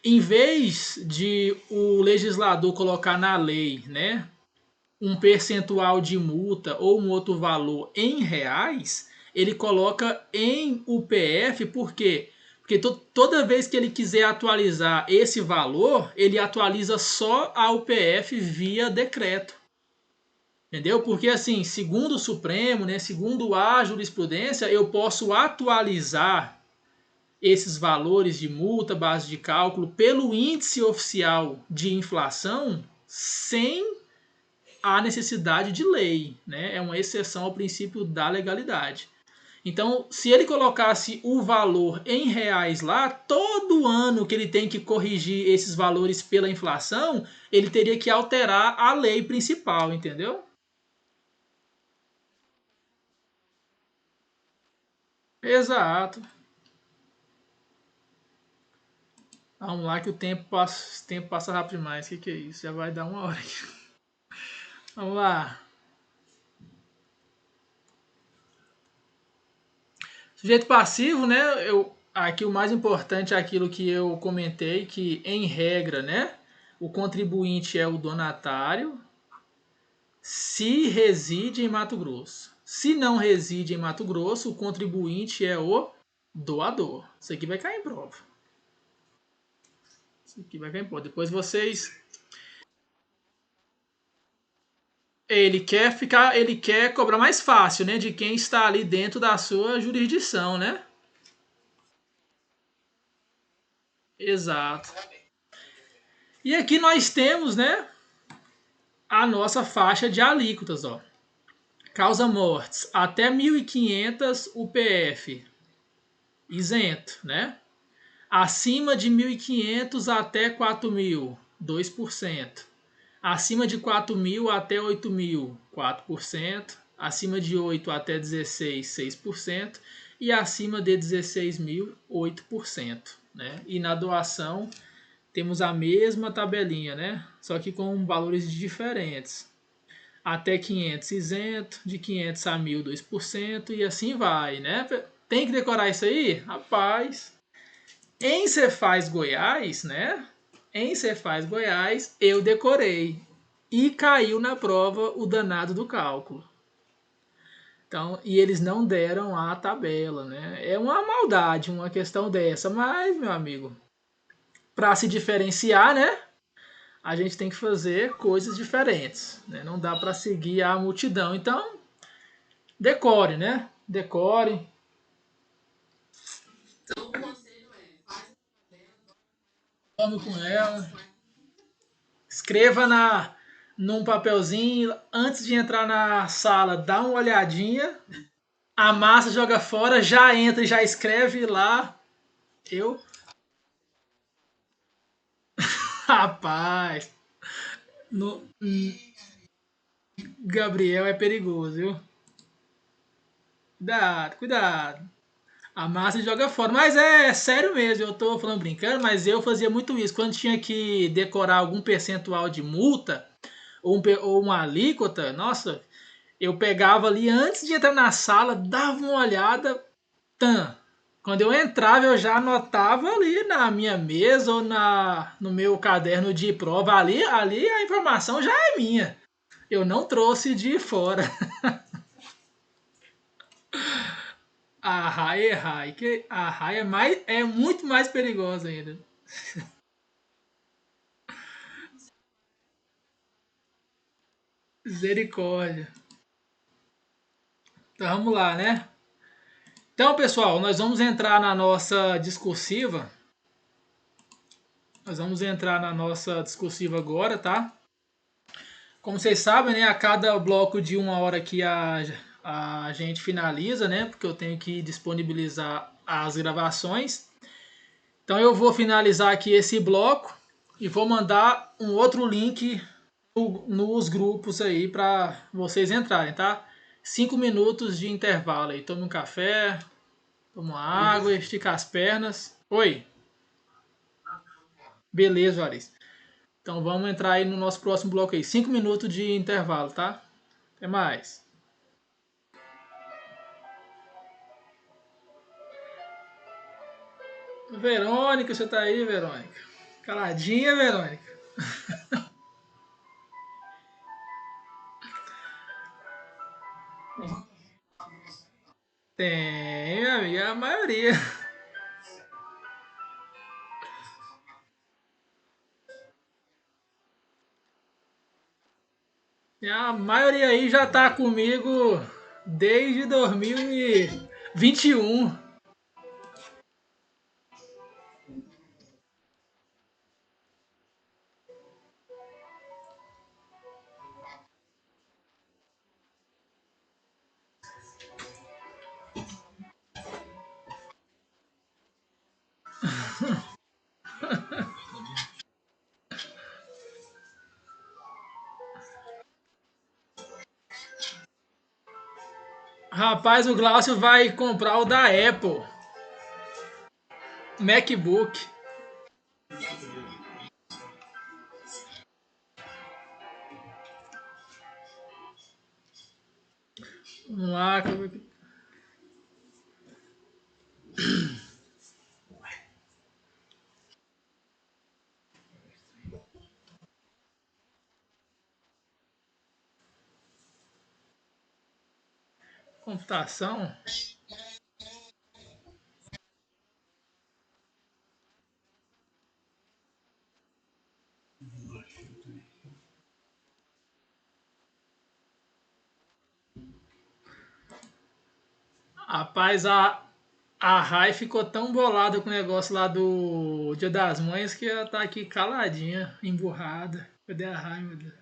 em vez de o legislador colocar na lei, né, um percentual de multa ou um outro valor em reais, ele coloca em UPF, por quê? Porque toda vez que ele quiser atualizar esse valor, ele atualiza só a UPF via decreto. Entendeu? Porque assim, segundo o Supremo, né, segundo a jurisprudência, eu posso atualizar esses valores de multa, base de cálculo, pelo índice oficial de inflação sem a necessidade de lei, né? É uma exceção ao princípio da legalidade. Então, se ele colocasse o valor em reais lá, todo ano que ele tem que corrigir esses valores pela inflação, ele teria que alterar a lei principal, entendeu? Exato. Vamos lá que o tempo passa rápido demais. O que é isso? Já vai dar uma hora aqui. Vamos lá. Sujeito passivo, né? Aqui o mais importante é aquilo que eu comentei, que em regra, né? O contribuinte é o donatário se reside em Mato Grosso. Se não reside em Mato Grosso, o contribuinte é o doador. Isso aqui vai cair em prova. Isso aqui vai cair em prova. Depois vocês. Ele quer cobrar mais fácil, né? De quem está ali dentro da sua jurisdição, né? Exato. E aqui nós temos, né? A nossa faixa de alíquotas, ó. Causa mortes até 1.500 UPF, isento, né? Acima de 1.500 até 4.000, 2%. Acima de 4.000 até 8.000, 4%. acima de 8 até 16, 6%, e acima de 16 mil, 8%. Né? E na doação temos a mesma tabelinha, né? Só que com valores diferentes. Até 500 isento, de 500 a 1.000, 2%, e assim vai, né? Tem que decorar isso aí? Rapaz, em Cefaz Goiás, né? Em Cefaz Goiás, eu decorei. E caiu na prova o danado do cálculo. Então, e eles não deram a tabela, né? É uma maldade, uma questão dessa, mas, meu amigo, para se diferenciar, né? A gente tem que fazer coisas diferentes, né? Não dá para seguir a multidão. Então, decore, né? Decore. Tome com ela. Escreva num papelzinho antes de entrar na sala, dá uma olhadinha, amassa, joga fora, já entra e já escreve lá. Eu, rapaz, no, Gabriel é perigoso, viu? Cuidado, cuidado. Amassa e joga fora. Mas é sério mesmo, eu tô falando brincando, mas eu fazia muito isso. Quando tinha que decorar algum percentual de multa ou uma alíquota, nossa, eu pegava ali antes de entrar na sala, dava uma olhada, tan. Quando eu entrava, eu já anotava ali na minha mesa ou no meu caderno de prova. Ali a informação já é minha. Eu não trouxe de fora. A raia é raia. A raia é muito mais perigosa ainda. Misericórdia. Então vamos lá, né? Então, pessoal, nós vamos entrar na nossa discursiva. Nós vamos entrar na nossa discursiva agora, tá? Como vocês sabem, né, a cada bloco de 1 hora que a gente finaliza, né, porque eu tenho que disponibilizar as gravações. Então eu vou finalizar aqui esse bloco e vou mandar um outro link nos grupos aí para vocês entrarem, tá? 5 minutos de intervalo aí. Toma um café, toma uma água, estica as pernas. Oi, beleza, Varis. Então vamos entrar aí no nosso próximo bloco aí. 5 minutos de intervalo, tá? Até mais. Verônica, você tá aí, Verônica? Caladinha, Verônica? Tem, minha amiga, a maioria. A maioria aí já tá comigo desde 2021. Rapaz, o Glaucio vai comprar o da Apple. MacBook. Vamos lá. Computação. Rapaz, a Rai ficou tão bolada com o negócio lá do Dia das Mães que ela tá aqui caladinha, emburrada. Cadê a Rai, meu Deus?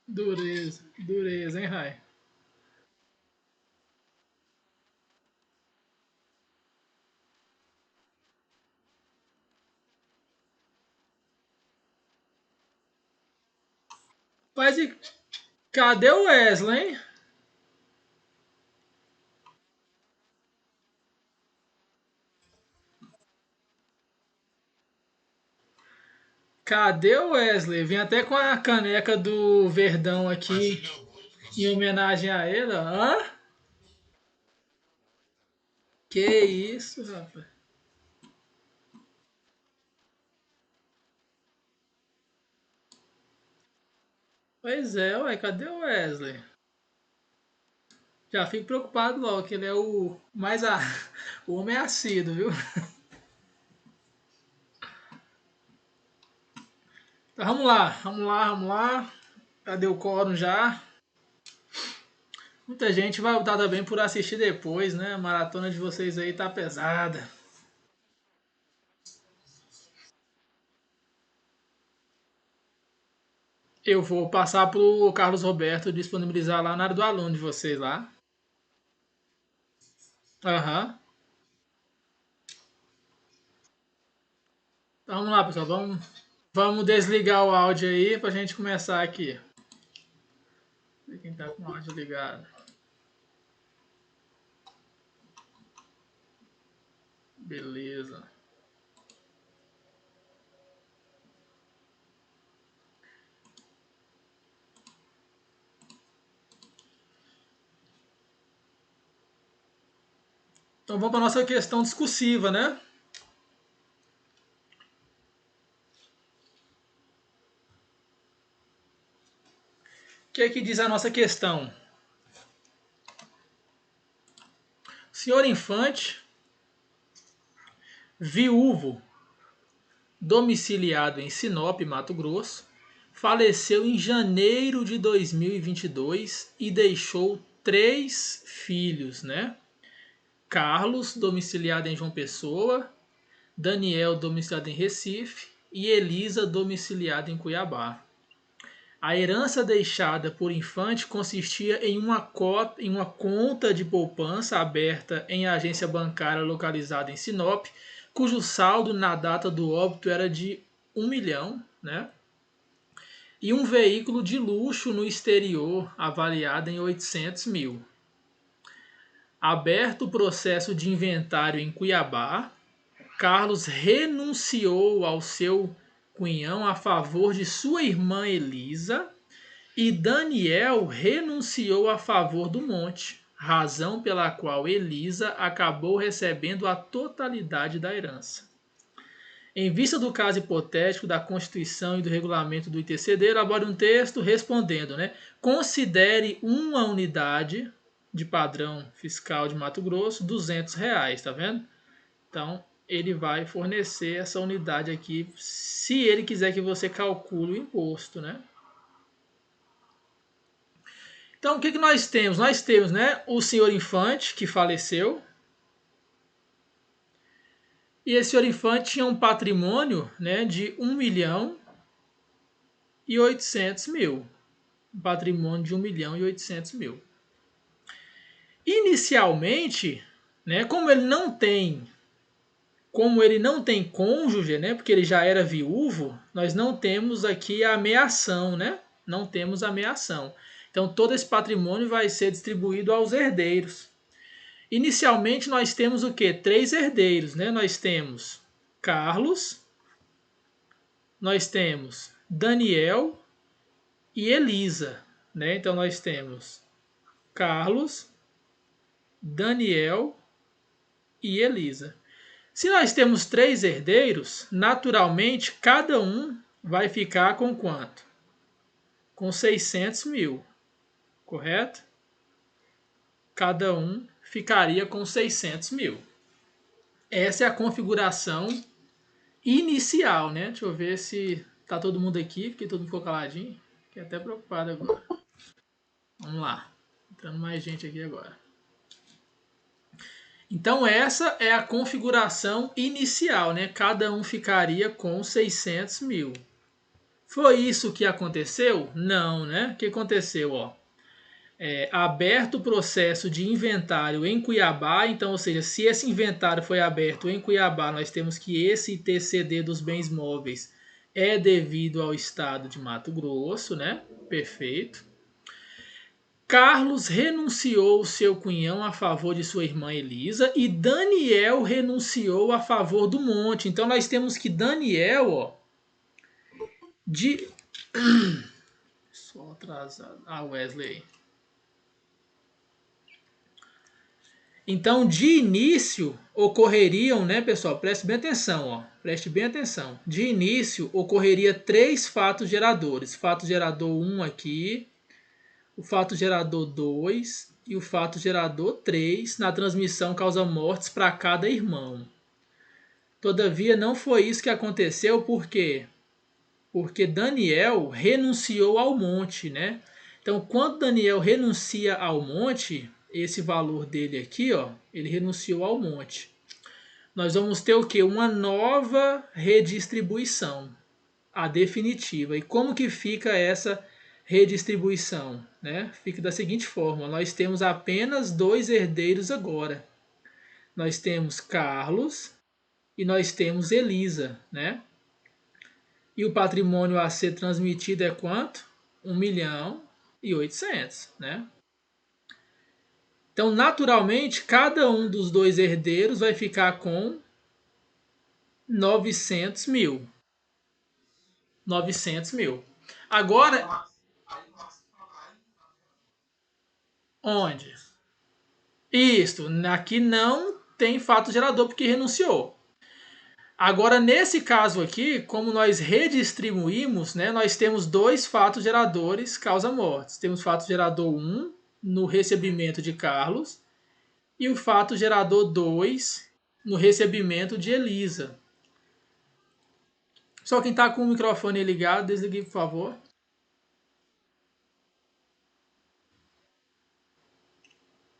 Dureza, dureza, hein, Rai? Mas e cadê o Wesley, hein? Cadê o Wesley? Vim até com a caneca do Verdão aqui em homenagem a ele. Hã? Que isso, rapaz? Pois é, ué, cadê o Wesley? Já fico preocupado logo, que ele é o mais a... o homem é assíduo, viu? Então vamos lá, vamos lá, vamos lá. Cadê o quórum já? Muita gente vai optar também por assistir depois, né? A maratona de vocês aí tá pesada. Eu vou passar pro Carlos Roberto disponibilizar lá na área do aluno de vocês lá. Aham. Então vamos lá, pessoal. Vamos desligar o áudio aí pra gente começar aqui. Quem tá com o áudio ligado. Beleza. Então vamos para nossa questão discursiva, né? O que é que diz a nossa questão? Senhor Infante, viúvo, domiciliado em Sinop, Mato Grosso, faleceu em janeiro de 2022 e deixou três filhos, né? Carlos, domiciliado em João Pessoa, Daniel, domiciliado em Recife e Elisa, domiciliada em Cuiabá. A herança deixada por Infante consistia em uma conta de poupança aberta em agência bancária localizada em Sinop, cujo saldo na data do óbito era de 1 milhão, né? E um veículo de luxo no exterior avaliado em 800 mil. Aberto o processo de inventário em Cuiabá, Carlos renunciou ao seu cunhão a favor de sua irmã Elisa e Daniel renunciou a favor do monte, razão pela qual Elisa acabou recebendo a totalidade da herança. Em vista do caso hipotético da Constituição e do regulamento do ITCD, elabore um texto respondendo, né? Considere uma unidade de padrão fiscal de Mato Grosso R$ 200, tá vendo? Então, ele vai fornecer essa unidade aqui, se ele quiser que você calcule o imposto, né? Então, o que, que nós temos? Nós temos, né, o senhor Infante, que faleceu, e esse senhor Infante tinha um patrimônio, né, de 1.800.000. Um patrimônio de 1.800.000. Inicialmente, né, como ele não tem cônjuge, né, porque ele já era viúvo, nós não temos aqui a ameação, né? Não temos a ameação. Então todo esse patrimônio vai ser distribuído aos herdeiros. Inicialmente nós temos o quê? Três herdeiros, né? Nós temos Carlos, nós temos Daniel e Elisa, né? Então nós temos Carlos, Daniel e Elisa. Se nós temos três herdeiros, naturalmente cada um vai ficar com quanto? Com 600 mil, correto? Cada um ficaria com 600 mil. Essa é a configuração inicial, né? Deixa eu ver se tá todo mundo aqui, porque todo mundo ficou caladinho. Fiquei até preocupado agora. Vamos lá. Entrando mais gente aqui agora. Então essa é a configuração inicial, né? Cada um ficaria com 600 mil. Foi isso que aconteceu? Não, né? O que aconteceu? Ó, aberto o processo de inventário em Cuiabá, então, ou seja, se esse inventário foi aberto em Cuiabá, nós temos que esse ITCD dos bens móveis é devido ao estado de Mato Grosso, né? Perfeito. Carlos renunciou seu cunhão a favor de sua irmã Elisa e Daniel renunciou a favor do monte. Então nós temos que Daniel, ó, de só atrasado. Wesley. Então, de início, ocorreriam, né, pessoal? Preste bem atenção, ó. Preste bem atenção. De início, ocorreria 3 fatos geradores. Fato gerador 1 aqui, o fato gerador 2 e o fato gerador 3 na transmissão causa-mortes para cada irmão. Todavia, não foi isso que aconteceu, por quê? Porque Daniel renunciou ao monte, né? Então, quando Daniel renuncia ao monte, esse valor dele aqui, ó, ele renunciou ao monte. Nós vamos ter o quê? Uma nova redistribuição, a definitiva. E como que fica essa redistribuição, né? Fica da seguinte forma: nós temos apenas 2 herdeiros agora. Nós temos Carlos e nós temos Elisa, né? E o patrimônio a ser transmitido é quanto? 1.800.000, né? Então, naturalmente, cada um dos 2 herdeiros vai ficar com 900 mil. 900 mil. Agora, onde? Isto, aqui não tem fato gerador porque renunciou. Agora, nesse caso aqui, como nós redistribuímos, né, nós temos 2 fatos geradores causa-mortes. Temos fato gerador 1 no recebimento de Carlos e o fato gerador 2 no recebimento de Elisa. Só quem está com o microfone ligado, desligue, por favor.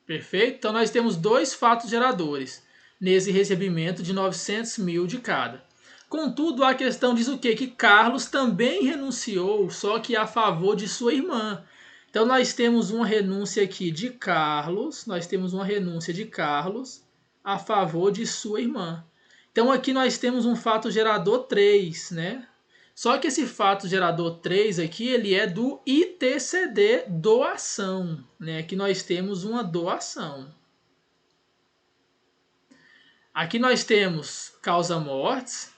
Perfeito? Então nós temos 2 fatos geradores nesse recebimento de 900 mil de cada. Contudo, a questão diz o quê? Que Carlos também renunciou, só que a favor de sua irmã. Então nós temos uma renúncia aqui de Carlos, a favor de sua irmã. Então aqui nós temos um fato gerador 3, né? Só que esse fato gerador 3 aqui, ele é do ITCD doação, né? Aqui nós temos uma doação. Aqui nós temos causa-mortes,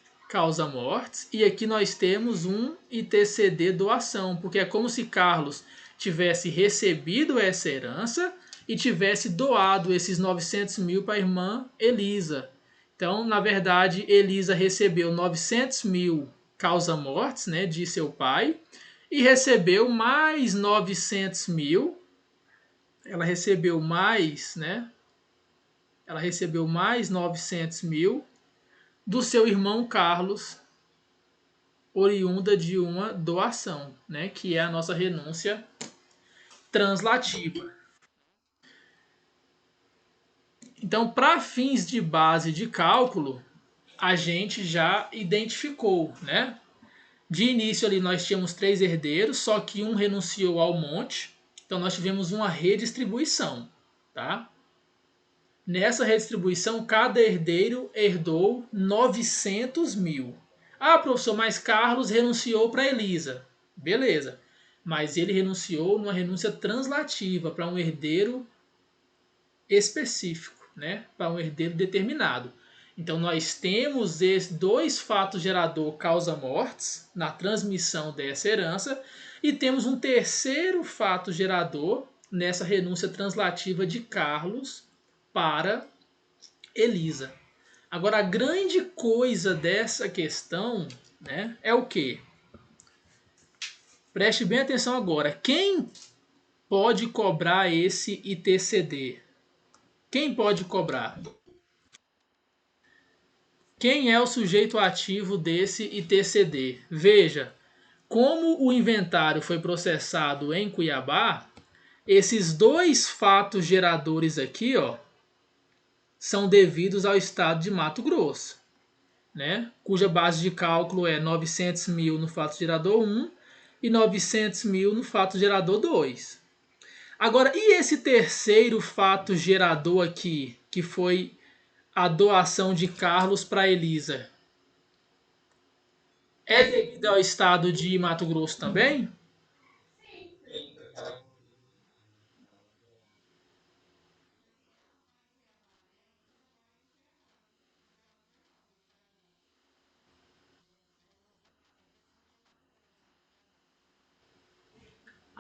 e aqui nós temos um ITCD doação, porque é como se Carlos tivesse recebido essa herança e tivesse doado esses 900 mil para a irmã Elisa. Então, na verdade, Elisa recebeu 900 mil causa-mortes, né, de seu pai, e recebeu mais 900 mil. Ela recebeu mais, né? Ela recebeu mais 900 mil do seu irmão Carlos, oriunda de uma doação, né, que é a nossa renúncia translativa. Então, para fins de base de cálculo, a gente já identificou, né? De início ali nós tínhamos 3 herdeiros, só que um renunciou ao monte, então nós tivemos uma redistribuição, tá? Nessa redistribuição, cada herdeiro herdou 900 mil. Ah, professor, mas Carlos renunciou para Elisa. Beleza, mas ele renunciou numa renúncia translativa para um herdeiro específico, né? Para um herdeiro determinado. Então nós temos esses 2 fatos gerador causa-mortes na transmissão dessa herança e temos um terceiro fato gerador nessa renúncia translativa de Carlos para Elisa. Agora a grande coisa dessa questão, né, é o quê? Preste bem atenção agora. Quem pode cobrar esse ITCD? Quem pode cobrar? Quem é o sujeito ativo desse ITCD? Veja, como o inventário foi processado em Cuiabá, esses 2 fatos geradores aqui, ó, são devidos ao estado de Mato Grosso, né? Cuja base de cálculo é 900 mil no fato gerador 1 e 900 mil no fato gerador 2. Agora, e esse terceiro fato gerador aqui, que foi a doação de Carlos para Elisa? É devido ao estado de Mato Grosso também?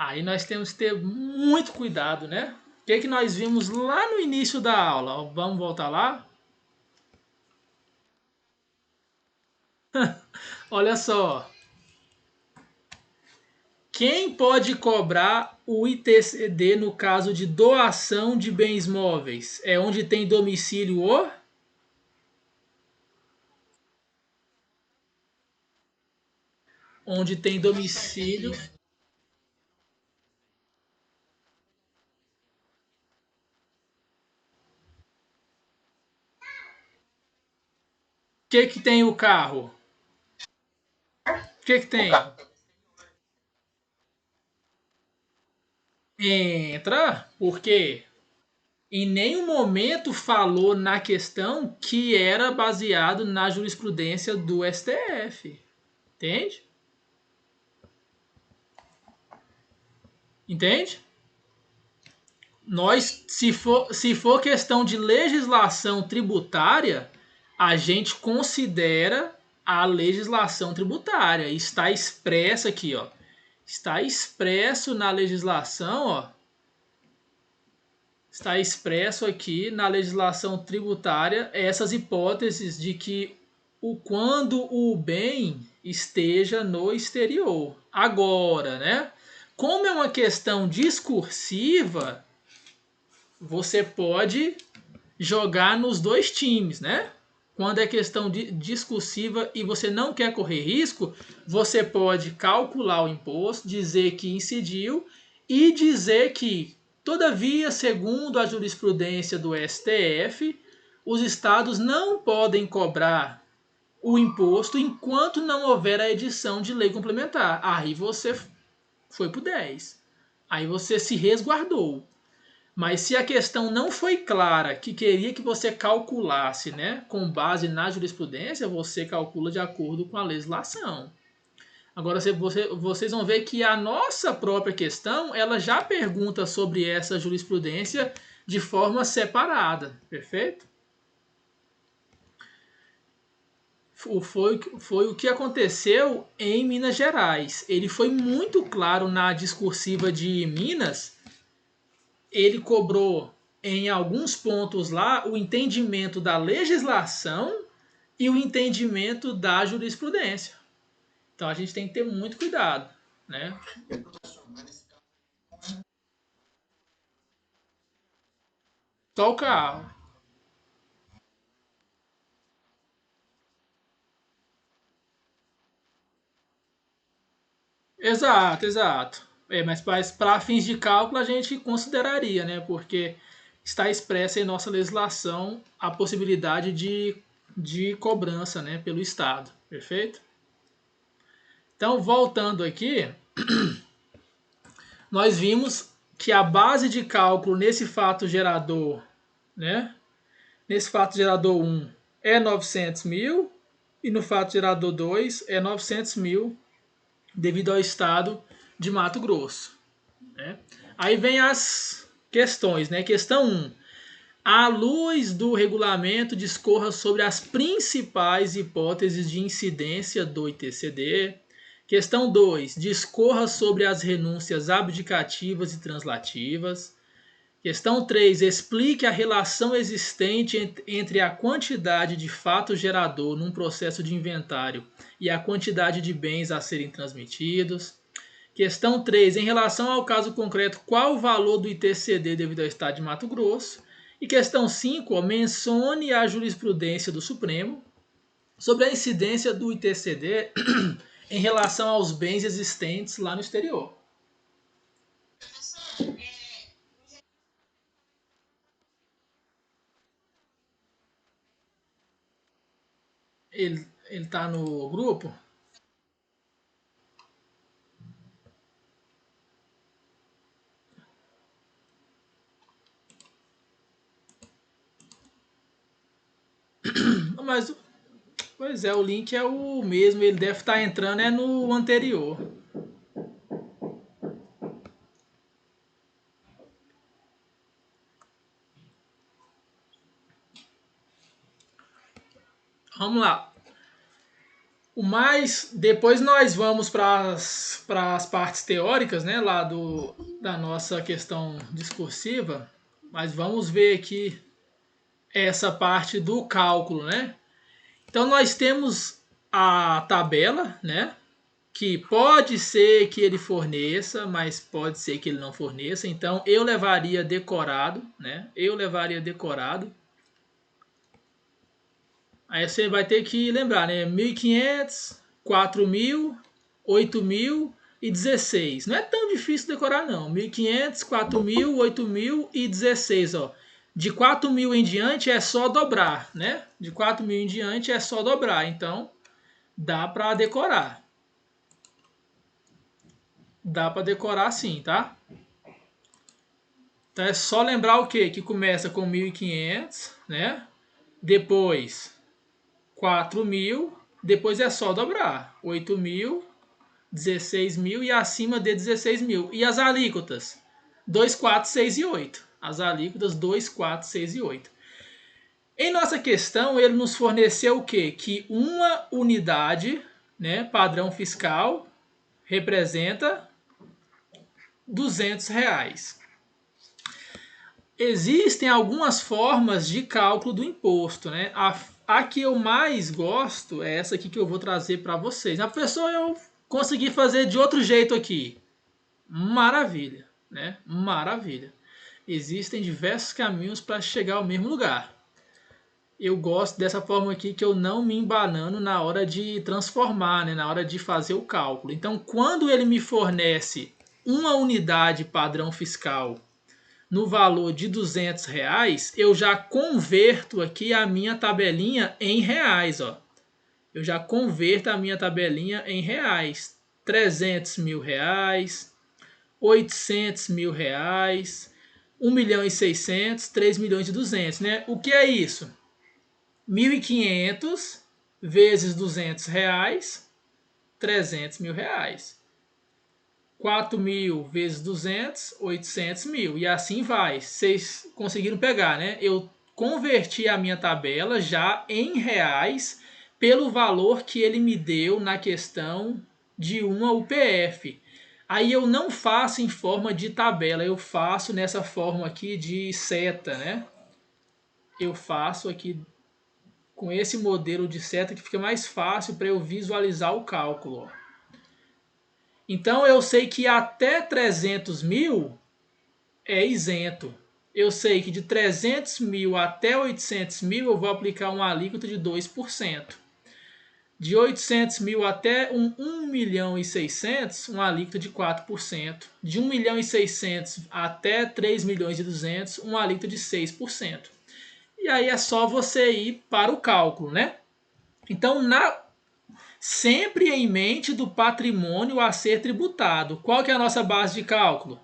Aí nós temos que ter muito cuidado, né? O que, que nós vimos lá no início da aula? Vamos voltar lá? Olha só. Quem pode cobrar o ITCD no caso de doação de bens móveis? É onde tem domicílio o? Onde tem domicílio. O que tem o carro? O que tem? Entra, porque em nenhum momento falou na questão que era baseado na jurisprudência do STF. Entende? Entende? Nós, se for questão de legislação tributária, a gente considera a legislação tributária. Está expresso aqui, ó. Está expresso na legislação, ó. Está expresso aqui na legislação tributária essas hipóteses de que quando o bem esteja no exterior. Agora, né? Como é uma questão discursiva, você pode jogar nos dois times, né? Quando é questão discursiva e você não quer correr risco, você pode calcular o imposto, dizer que incidiu e dizer que, todavia, segundo a jurisprudência do STF, os estados não podem cobrar o imposto enquanto não houver a edição de lei complementar. Aí você foi pro 10. Aí você se resguardou. Mas se a questão não foi clara, que queria que você calculasse, né, com base na jurisprudência, você calcula de acordo com a legislação. Agora vocês vão ver que a nossa própria questão, ela já pergunta sobre essa jurisprudência de forma separada, perfeito? Foi o que aconteceu em Minas Gerais. Ele foi muito claro na discursiva de Minas. Ele cobrou em alguns pontos lá o entendimento da legislação e o entendimento da jurisprudência. Então a gente tem que ter muito cuidado, né? Só o carro. Exato, exato. Mas para fins de cálculo a gente consideraria, né? Porque está expressa em nossa legislação a possibilidade de cobrança, né, pelo Estado. Perfeito? Então, voltando aqui, nós vimos que a base de cálculo nesse fato gerador, né? Nesse fato gerador 1 é 900 mil e no fato gerador 2 é 900 mil devido ao estado de Mato Grosso. Né? Aí vem as questões. Né? Questão 1. À luz do regulamento, discorra sobre as principais hipóteses de incidência do ITCD. Questão 2. Discorra sobre as renúncias abdicativas e translativas. Questão 3. Explique a relação existente entre a quantidade de fato gerador num processo de inventário e a quantidade de bens a serem transmitidos. Questão 3. Em relação ao caso concreto, qual o valor do ITCD devido ao Estado de Mato Grosso? E questão 5. Mencione a jurisprudência do Supremo sobre a incidência do ITCD em relação aos bens existentes lá no exterior. Ele tá no grupo? Mas, pois é, o link é o mesmo. Ele deve estar entrando é no anterior. Vamos lá. Depois nós vamos para as partes teóricas, né, lá da nossa questão discursiva, mas vamos ver aqui essa parte do cálculo, né? Então nós temos a tabela, né, que pode ser que ele forneça, mas pode ser que ele não forneça. Então eu levaria decorado, né? Eu levaria decorado. Aí você vai ter que lembrar, né? 1.500, 4.000, 8.000 e 16. Não é tão difícil decorar, não. 1.500, 4.000, 8.000 e 16, ó. De 4.000 em diante é só dobrar, né? De 4.000 em diante é só dobrar. Então, dá para decorar. Dá para decorar sim, tá? Então é só lembrar o quê? Que começa com 1.500, né? Depois 4.000, depois é só dobrar. 8.000, 16.000 e acima de 16.000. E as alíquotas? 2, 4, 6 e 8. As alíquotas 2, 4, 6 e 8. Em nossa questão, ele nos forneceu o quê? Que uma unidade, né, padrão fiscal, representa R$ 200. Existem algumas formas de cálculo do imposto, né? A que eu mais gosto é essa aqui que eu vou trazer para vocês. A pessoa eu consegui fazer de outro jeito aqui. Maravilha, né? Maravilha. Existem diversos caminhos para chegar ao mesmo lugar. Eu gosto dessa forma aqui que eu não me embanano na hora de transformar, né? Na hora de fazer o cálculo. Então, quando ele me fornece uma unidade padrão fiscal no valor de R$ 200, eu já converto aqui a minha tabelinha em reais, ó. Eu já converto a minha tabelinha em reais. R$ 300.000, R$ 800.000, 1.600.000, 3.200.000, né? O que é isso? 1.500 vezes R$ 200, R$ 300.000. 4.000 vezes 200, 800.000. E assim vai. Vocês conseguiram pegar, né? Eu converti a minha tabela já em reais pelo valor que ele me deu na questão de uma UPF. Aí eu não faço em forma de tabela, eu faço nessa forma aqui de seta, né? Eu faço aqui com esse modelo de seta que fica mais fácil para eu visualizar o cálculo, ó. Então eu sei que até 300.000 é isento. Eu sei que de 300.000 até 800.000 eu vou aplicar uma alíquota de 2%. De 800.000 até 1.600.000, uma alíquota de 4%. De 1.600.000 até 3.200.000, uma alíquota de 6%. E aí é só você ir para o cálculo, né? Então, sempre em mente do patrimônio a ser tributado. Qual que é a nossa base de cálculo?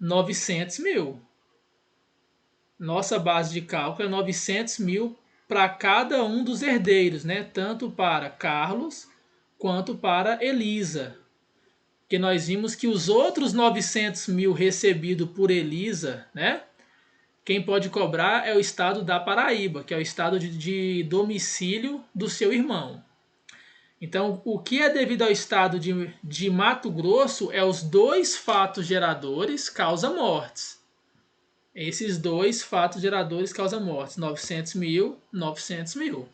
900.000. Nossa base de cálculo é 900.000 para cada um dos herdeiros, né? Tanto para Carlos quanto para Elisa. Porque nós vimos que os outros 900.000 recebidos por Elisa, né? Quem pode cobrar é o estado da Paraíba, que é o estado de domicílio do seu irmão. Então, o que é devido ao estado de Mato Grosso é os dois fatos geradores causa-mortes. Esses dois fatos geradores causa-mortes, 900.000, 900.000.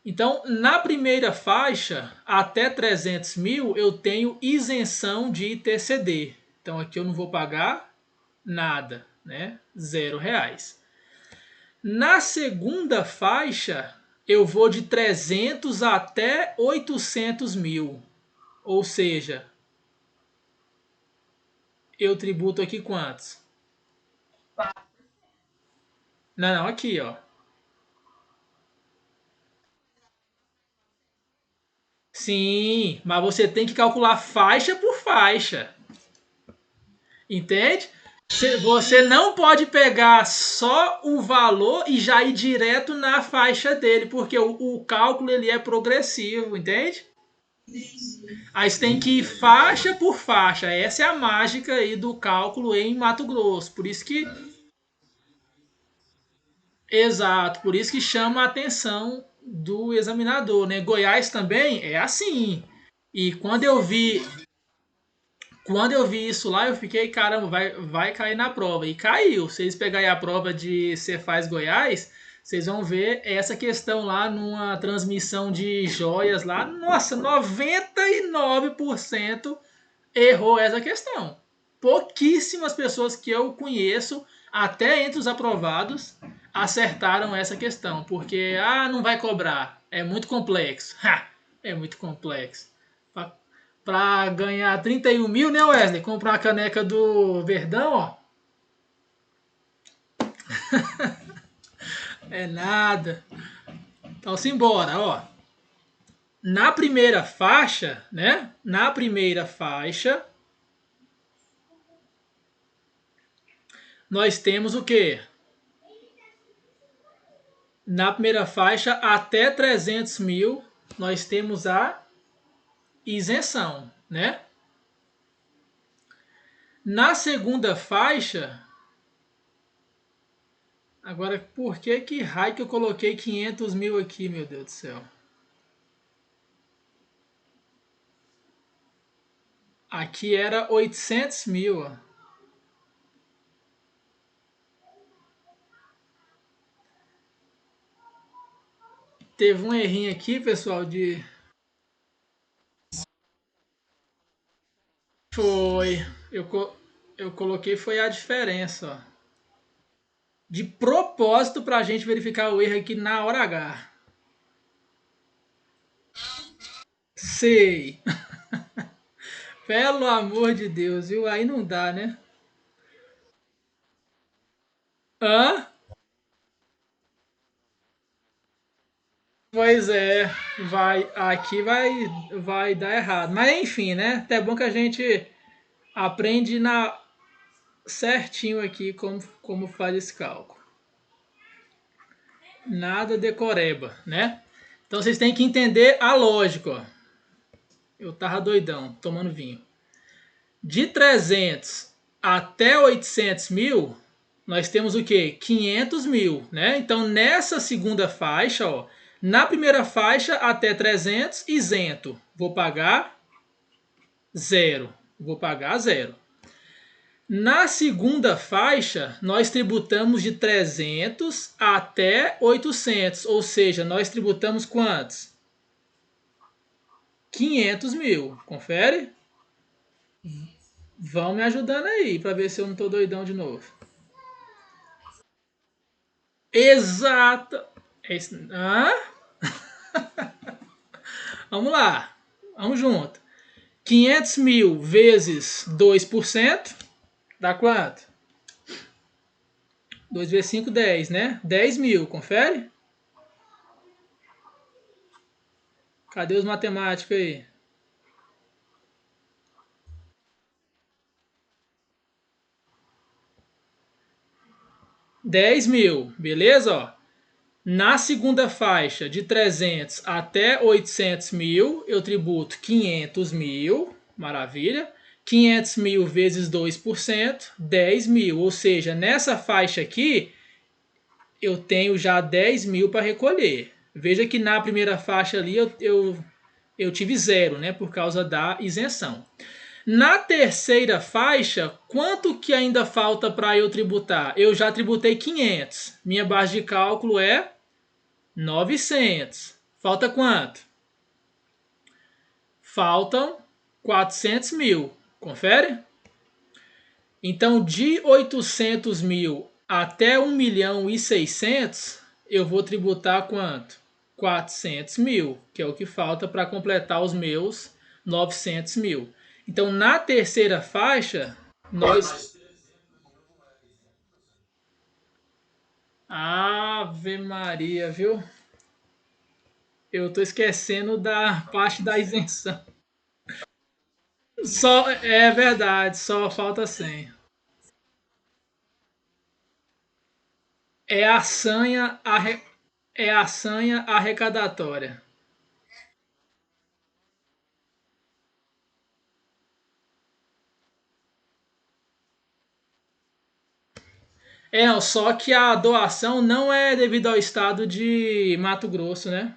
Então, na primeira faixa, até 300.000, eu tenho isenção de ITCD. Então, aqui eu não vou pagar nada, né? R$ 0. Na segunda faixa, eu vou de 300 até 800.000. Ou seja, eu tributo aqui quantos? Não, aqui, ó. Sim, mas você tem que calcular faixa por faixa. Entende? Você não pode pegar só o valor e já ir direto na faixa dele, porque o cálculo ele é progressivo, entende? Aí você tem que ir faixa por faixa. Essa é a mágica aí do cálculo em Mato Grosso. Por isso que Exato, por isso que chama a atenção do examinador, né? Goiás também é assim. E quando eu vi isso lá, eu fiquei, caramba, vai cair na prova. E caiu. Se vocês pegarem a prova de Cefaz Goiás, vocês vão ver essa questão lá numa transmissão de joias lá. Nossa, 99% errou essa questão. Pouquíssimas pessoas que eu conheço, até entre os aprovados, acertaram essa questão. Porque, não vai cobrar. É muito complexo. Ha! É muito complexo. Pra ganhar 31 mil, né, Wesley? Comprar uma caneca do Verdão, ó. É nada. Então, simbora, ó. Na primeira faixa, né? Na primeira faixa, nós temos o quê? Na primeira faixa, até 300 mil, nós temos a isenção, né? Na segunda faixa, agora, por que raio que eu coloquei 500 mil aqui, meu Deus do céu? Aqui era 800 mil, ó. Teve um errinho aqui, pessoal, de... Foi. Eu, eu coloquei foi a diferença, ó. De propósito pra gente verificar o erro aqui na hora H. Sei. Pelo amor de Deus, viu? Aí não dá, né? Hã? Pois é, aqui vai dar errado. Mas enfim, né? Até bom que a gente aprende na certinho aqui como faz esse cálculo. Nada decoreba, né? Então vocês têm que entender a lógica, ó. Eu tava doidão, tomando vinho. De 300 até 800 mil, nós temos o quê? 500 mil, né? Então nessa segunda faixa, ó, na primeira faixa até 300, isento. Vou pagar zero. Vou pagar zero. Na segunda faixa, nós tributamos de 300 até 800, ou seja, nós tributamos quantos? 500 mil. Confere? Vão me ajudando aí para ver se eu não tô doidão de novo. Exato. Hã? Vamos lá. Vamos junto. 500 mil vezes 2% dá quanto? 2 vezes 5, 10, né? 10 mil, confere? Cadê os matemáticos aí? 10 mil, beleza? Ó. Na segunda faixa, de 300 até 800 mil, eu tributo 500 mil, maravilha. 500 mil vezes 2%, 10 mil. Ou seja, nessa faixa aqui, eu tenho já 10 mil para recolher. Veja que na primeira faixa ali eu tive zero, né, por causa da isenção. Na terceira faixa, quanto que ainda falta para eu tributar? Eu já tributei 500. Minha base de cálculo é 900. Falta quanto? Faltam 400 mil. Confere? Então, de 800 mil até 1 milhão e 600, eu vou tributar quanto? 400 mil, que é o que falta para completar os meus 900 mil. Então, na terceira faixa, nós... Ave Maria, viu? Eu tô esquecendo da parte da isenção. Só é verdade, só falta 100. É a sanha, é a sanha arrecadatória. Só que a doação não é devido ao estado de Mato Grosso, né?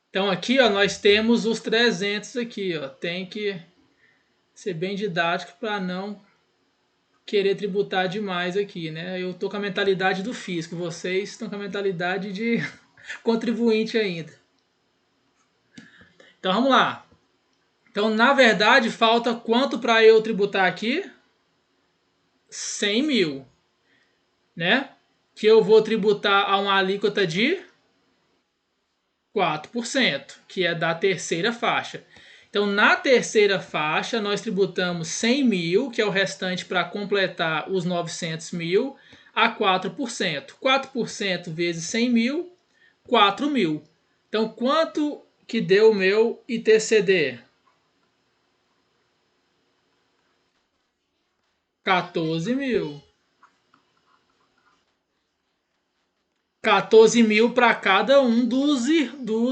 Então aqui, ó, nós temos os 300 aqui, ó. Tem que ser bem didático para não querer tributar demais aqui, né? Eu tô com a mentalidade do fisco, vocês estão com a mentalidade de contribuinte ainda. Então vamos lá. Então, na verdade, falta quanto para eu tributar aqui? 100 mil, né? Que eu vou tributar a uma alíquota de 4%, que é da terceira faixa. Então, na terceira faixa, nós tributamos 100 mil, que é o restante para completar os 900 mil, a 4%. 4% vezes 100 mil, 4 mil. Então, quanto que deu o meu ITCD? 14 mil. 14 mil para cada um dos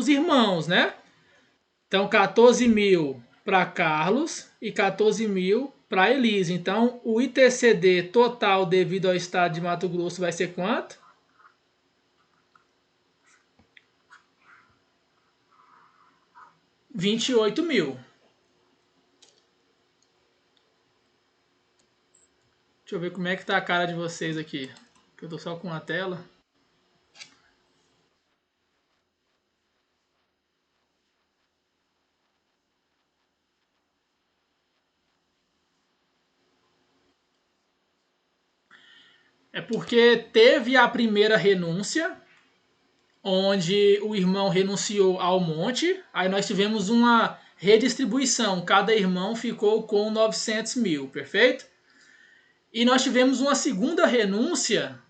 irmãos, né? Então, 14 mil para Carlos e 14 mil para Elise. Então, o ITCD total devido ao estado de Mato Grosso vai ser quanto? 28 mil. Deixa eu ver como é que tá a cara de vocês aqui. Que eu tô só com a tela. É porque teve a primeira renúncia, onde o irmão renunciou ao monte. Aí nós tivemos uma redistribuição. Cada irmão ficou com 900 mil, perfeito? E nós tivemos uma segunda renúncia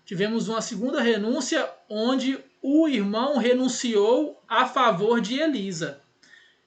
onde o irmão renunciou a favor de Elisa.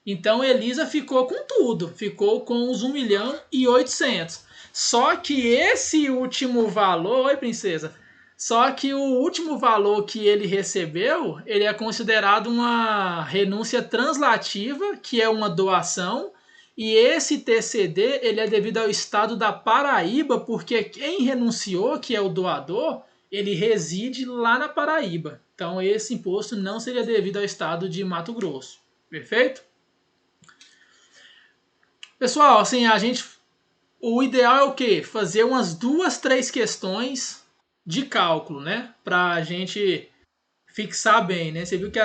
Então Elisa ficou com tudo, ficou com os 1.800.000. Só que esse último valor, oi princesa, só que o último valor que ele recebeu, ele é considerado uma renúncia translativa, que é uma doação, e esse TCD ele é devido ao estado da Paraíba, porque quem renunciou, que é o doador, ele reside lá na Paraíba. Então esse imposto não seria devido ao estado de Mato Grosso. Perfeito? Pessoal, assim, o ideal é o quê? Fazer umas duas, três questões de cálculo, né? Pra gente fixar bem, né? Você viu que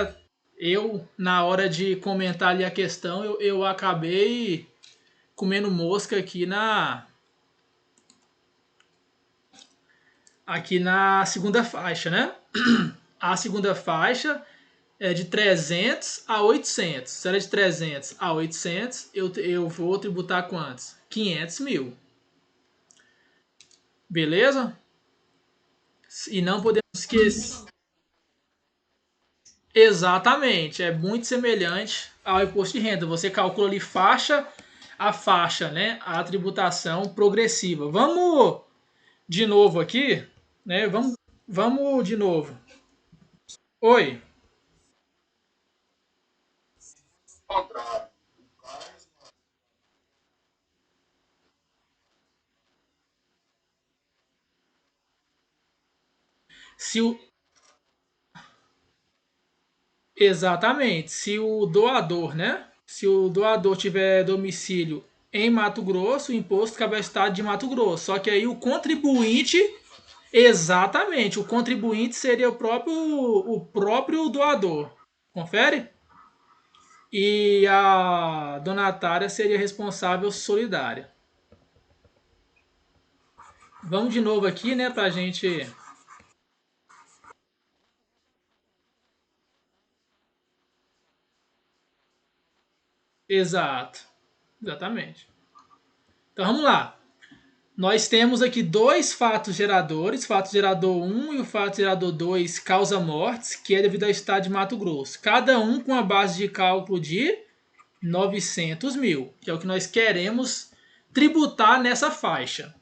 eu, na hora de comentar ali a questão, eu acabei comendo mosca aqui na segunda faixa, né? A segunda faixa é de 300 a 800. Se ela é de 300 a 800, eu vou tributar quantos? 500 mil. Beleza? E não podemos esquecer. Exatamente, é muito semelhante ao imposto de renda. Você calcula ali faixa a faixa, né? A tributação progressiva. Vamos de novo aqui, né? Vamos de novo. Oi. Se o, exatamente, se o doador, né? Se o doador tiver domicílio em Mato Grosso, o imposto cabe ao estado de Mato Grosso. Só que aí o contribuinte, exatamente, o contribuinte seria o próprio doador. Confere? E a donatária seria responsável solidária. Vamos de novo aqui, né, pra gente. Exato. Exatamente. Então vamos lá. Nós temos aqui dois fatos geradores, fato gerador 1 e o fato gerador 2 causa mortes, que é devido ao estado de Mato Grosso. Cada um com a base de cálculo de 900 mil, que é o que nós queremos tributar nessa faixa.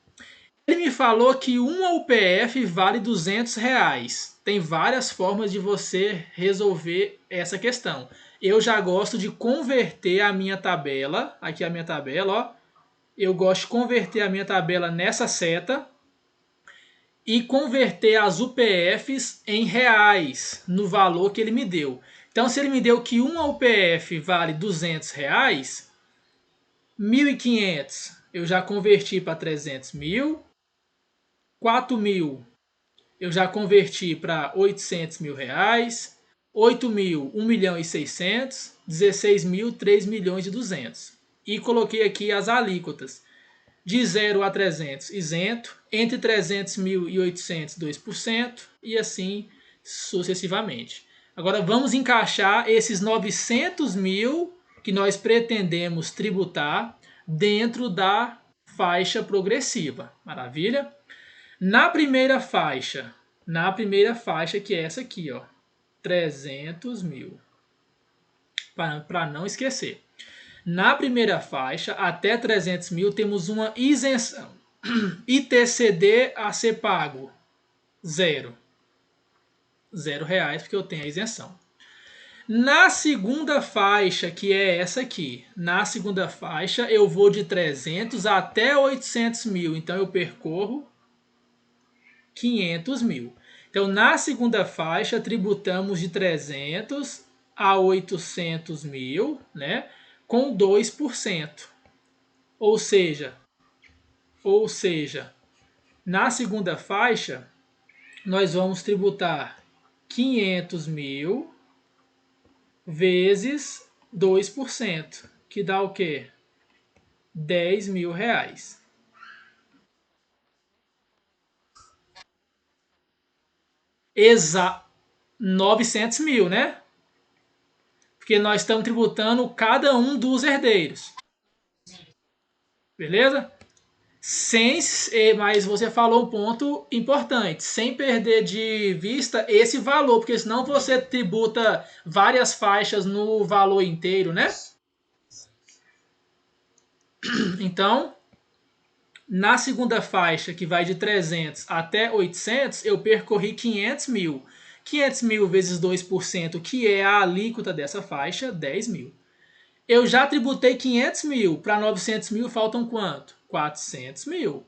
Ele me falou que uma UPF vale R$ 200. Tem várias formas de você resolver essa questão. Eu já gosto de converter a minha tabela, aqui a minha tabela, ó. Eu gosto de converter a minha tabela nessa seta, e converter as UPFs em reais no valor que ele me deu. Então, se ele me deu que uma UPF vale R$ 200, 1.500 eu já converti para 300 mil, 4.000 eu já converti para 800 mil reais, 8 mil, 1 milhão e 600, 16 mil, 3 milhões e 200. E coloquei aqui as alíquotas. De 0 a 300, isento. Entre 300 mil e 800, 2%. E assim sucessivamente. Agora vamos encaixar esses 900 mil que nós pretendemos tributar dentro da faixa progressiva. Maravilha? Na primeira faixa que é essa aqui, ó, 300 mil, para não esquecer. Na primeira faixa, até 300 mil, temos uma isenção. ITCD a ser pago, zero. R$ 0, porque eu tenho a isenção. Na segunda faixa, que é essa aqui, na segunda faixa eu vou de 300 até 800 mil, então eu percorro 500 mil. Então, na segunda faixa, tributamos de 300 a 800 mil, né, com 2%. Ou seja, na segunda faixa, nós vamos tributar 500 mil vezes 2%, que dá o quê? R$ 10.000. 900 mil, né? Porque nós estamos tributando cada um dos herdeiros. Beleza? Sem, mas você falou um ponto importante, sem perder de vista esse valor, porque senão você tributa várias faixas no valor inteiro, né? Então, na segunda faixa, que vai de 300 até 800, eu percorri 500 mil. 500 mil vezes 2%, que é a alíquota dessa faixa, 10 mil. Eu já tributei 500 mil, para 900 mil faltam quanto? 400 mil.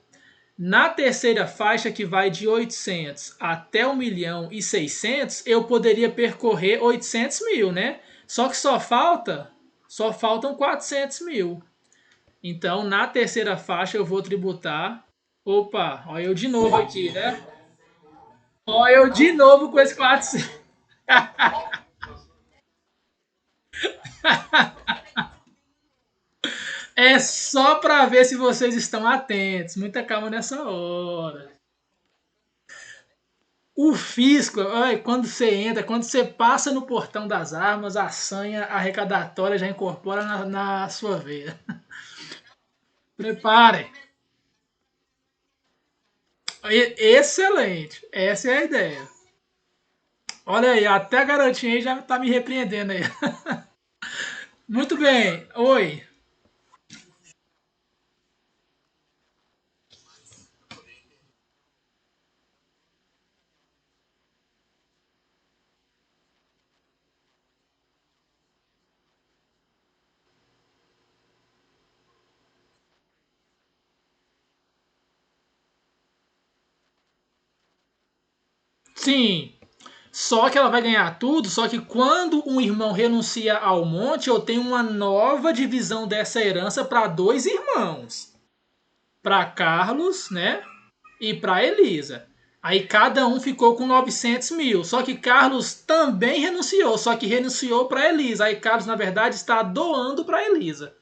Na terceira faixa, que vai de 800 até 1 milhão e 600, eu poderia percorrer 800 mil, né? Só que só faltam 400 mil. Então, na terceira faixa, eu vou tributar. Opa, olha eu de novo aqui, né? Olha eu de novo com esse 400. É só para ver se vocês estão atentos. Muita calma nessa hora. O fisco, olha, quando você passa no portão das armas, a senha arrecadatória já incorpora na sua veia. Prepare. Excelente. Essa é a ideia. Olha aí, até a garotinha aí já tá me repreendendo aí. Muito bem. Oi. Sim. Só que ela vai ganhar tudo, só que quando um irmão renuncia ao monte, eu tenho uma nova divisão dessa herança para dois irmãos. Para Carlos, né? E para Elisa. Aí cada um ficou com 900 mil. Só que Carlos também renunciou, só que renunciou para Elisa. Aí Carlos, na verdade, está doando para Elisa.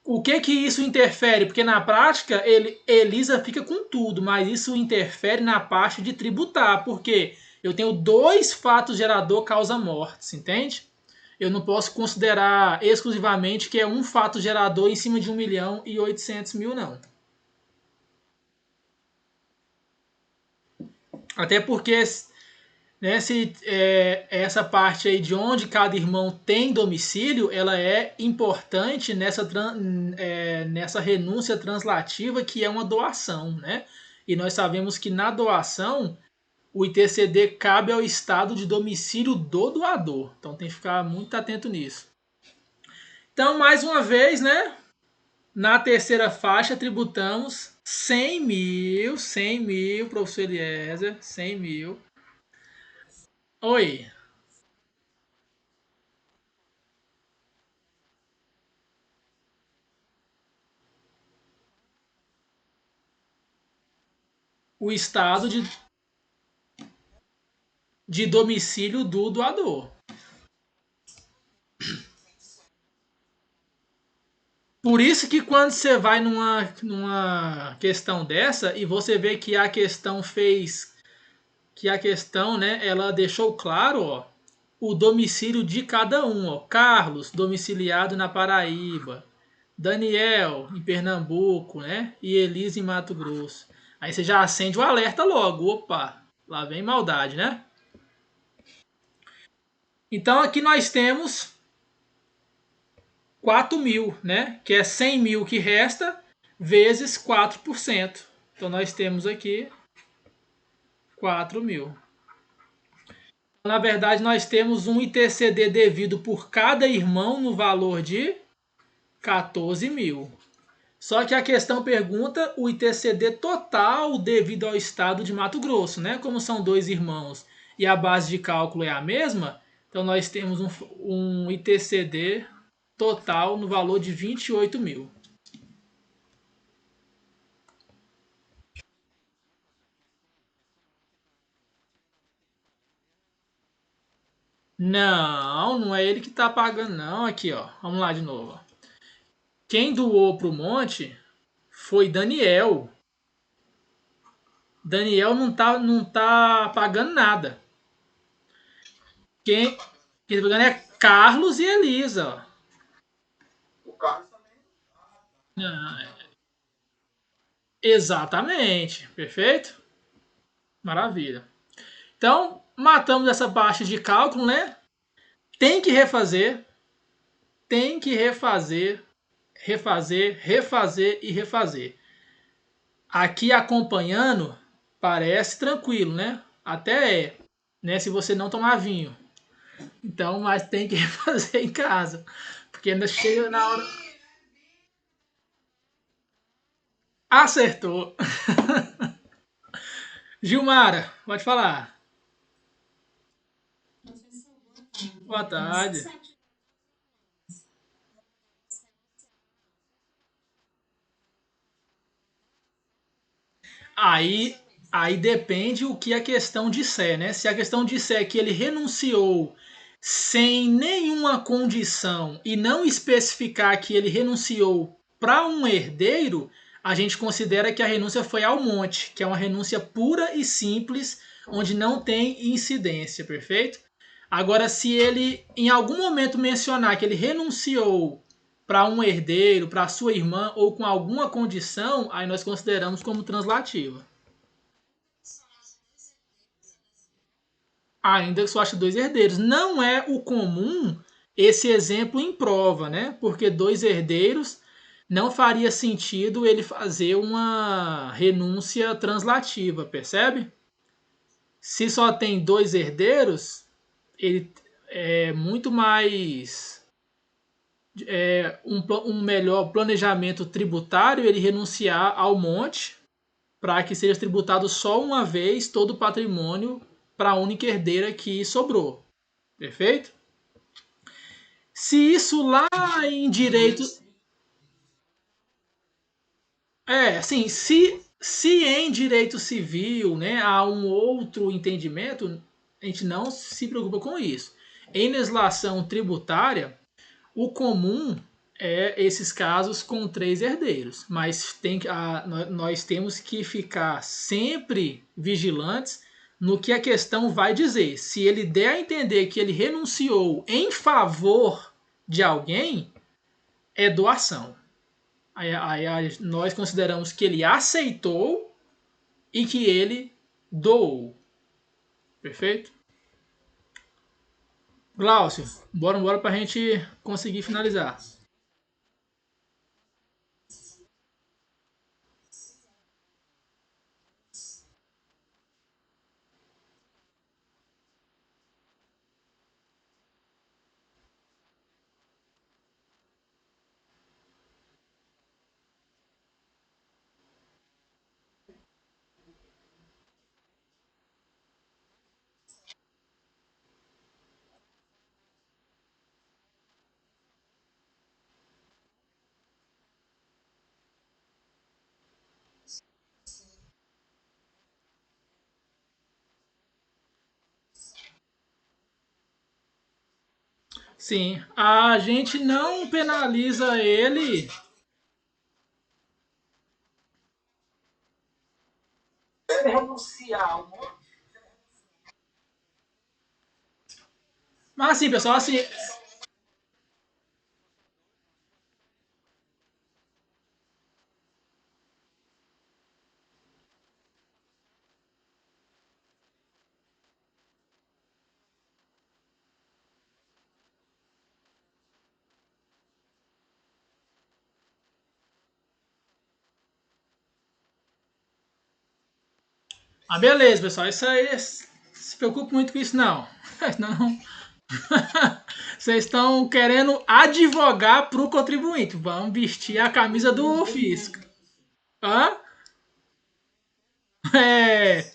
O que que isso interfere? Porque na prática Elisa fica com tudo, mas isso interfere na parte de tributar, porque eu tenho dois fatos gerador causa mortes, entende? Eu não posso considerar exclusivamente que é um fato gerador em cima de 1 milhão e 800 mil, não. Até porque, né, se essa parte aí de onde cada irmão tem domicílio, ela é importante nessa renúncia translativa, que é uma doação, né? E nós sabemos que na doação o ITCD cabe ao estado de domicílio do doador. Então tem que ficar muito atento nisso. Então, mais uma vez, né? Na terceira faixa, tributamos 100 mil, professor Eliezer, 100 mil. Oi, o estado de domicílio do doador. Por isso que quando você vai numa questão dessa e você vê que a questão fez, que a questão, né, ela deixou claro, ó, o domicílio de cada um, ó. Carlos, domiciliado na Paraíba, Daniel, em Pernambuco, né, e Elise em Mato Grosso. Aí você já acende o alerta logo, opa, lá vem maldade, né? Então aqui nós temos 4 mil, né? Que é 100 mil que resta vezes 4%. Então nós temos aqui 4 mil. Na verdade, nós temos um ITCD devido por cada irmão no valor de 14 mil. Só que a questão pergunta o ITCD total devido ao estado de Mato Grosso, né? Como são dois irmãos e a base de cálculo é a mesma, então nós temos um ITCD total no valor de 28 mil. Não, não é ele que está pagando, não. Aqui, ó. Vamos lá de novo. Quem doou pro monte foi Daniel. Daniel não tá pagando nada. Quem tá pagando é Carlos e Elisa. Ah, exatamente. Perfeito? Maravilha. Então, matamos essa parte de cálculo, né? Tem que refazer, tem que refazer, refazer e refazer. Aqui acompanhando parece tranquilo, né? Até é, né? Se você não tomar vinho. Então, mas tem que refazer em casa, porque ainda chega na hora. Acertou. Gilmara, pode falar. Boa tarde. Aí, aí depende o que a questão disser, né? Se a questão disser que ele renunciou sem nenhuma condição e não especificar que ele renunciou para um herdeiro, a gente considera que a renúncia foi ao monte, que é uma renúncia pura e simples, onde não tem incidência, perfeito? Agora, se ele em algum momento mencionar que ele renunciou para um herdeiro, para sua irmã ou com alguma condição, aí nós consideramos como translativa. Ainda que só ache dois herdeiros. Não é o comum esse exemplo em prova, né? Porque dois herdeiros não faria sentido ele fazer uma renúncia translativa, percebe? Se só tem dois herdeiros, ele é muito mais um melhor planejamento tributário ele renunciar ao monte para que seja tributado só uma vez todo o patrimônio para a única herdeira que sobrou. Perfeito? Se isso lá em direito. Assim, se em direito civil né, há um outro entendimento, a gente não se preocupa com isso. Em legislação tributária, o comum é esses casos com três herdeiros, mas nós temos que ficar sempre vigilantes no que a questão vai dizer. Se ele der a entender que ele renunciou em favor de alguém, é doação. Aí nós consideramos que ele aceitou e que ele doou. Perfeito? Glaucio, bora para a gente conseguir finalizar. Sim, a gente não penaliza ele. Mas assim, pessoal, assim, beleza, pessoal, isso aí, se preocupe muito com isso não. Não, vocês estão querendo advogar para o contribuinte. Vamos vestir a camisa do fisco. Hã? É.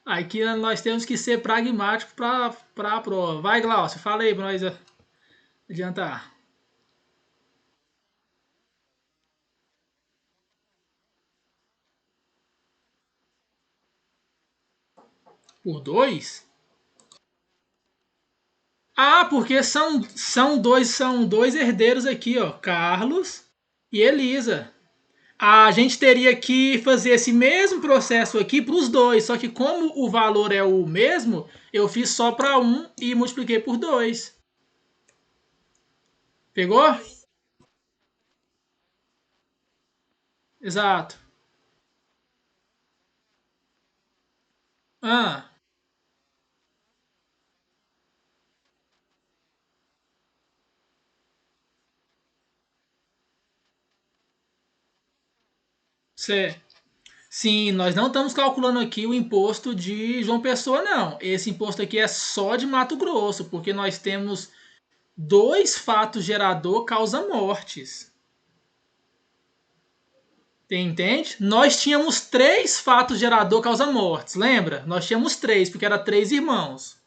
Aqui nós temos que ser pragmáticos para a prova. Vai, Glaucio, fala aí para nós adiantar. Por dois? Ah, porque são dois herdeiros aqui, ó, Carlos e Elisa. A gente teria que fazer esse mesmo processo aqui para os dois, só que como o valor é o mesmo, eu fiz só para um e multipliquei por dois. Pegou? Exato. Ah, certo. Sim, nós não estamos calculando aqui o imposto de João Pessoa, não. Esse imposto aqui é só de Mato Grosso, porque nós temos dois fatos gerador causa mortes. Entende? Nós tínhamos três fatos gerador causa mortes, lembra? Nós tínhamos três, porque era três irmãos.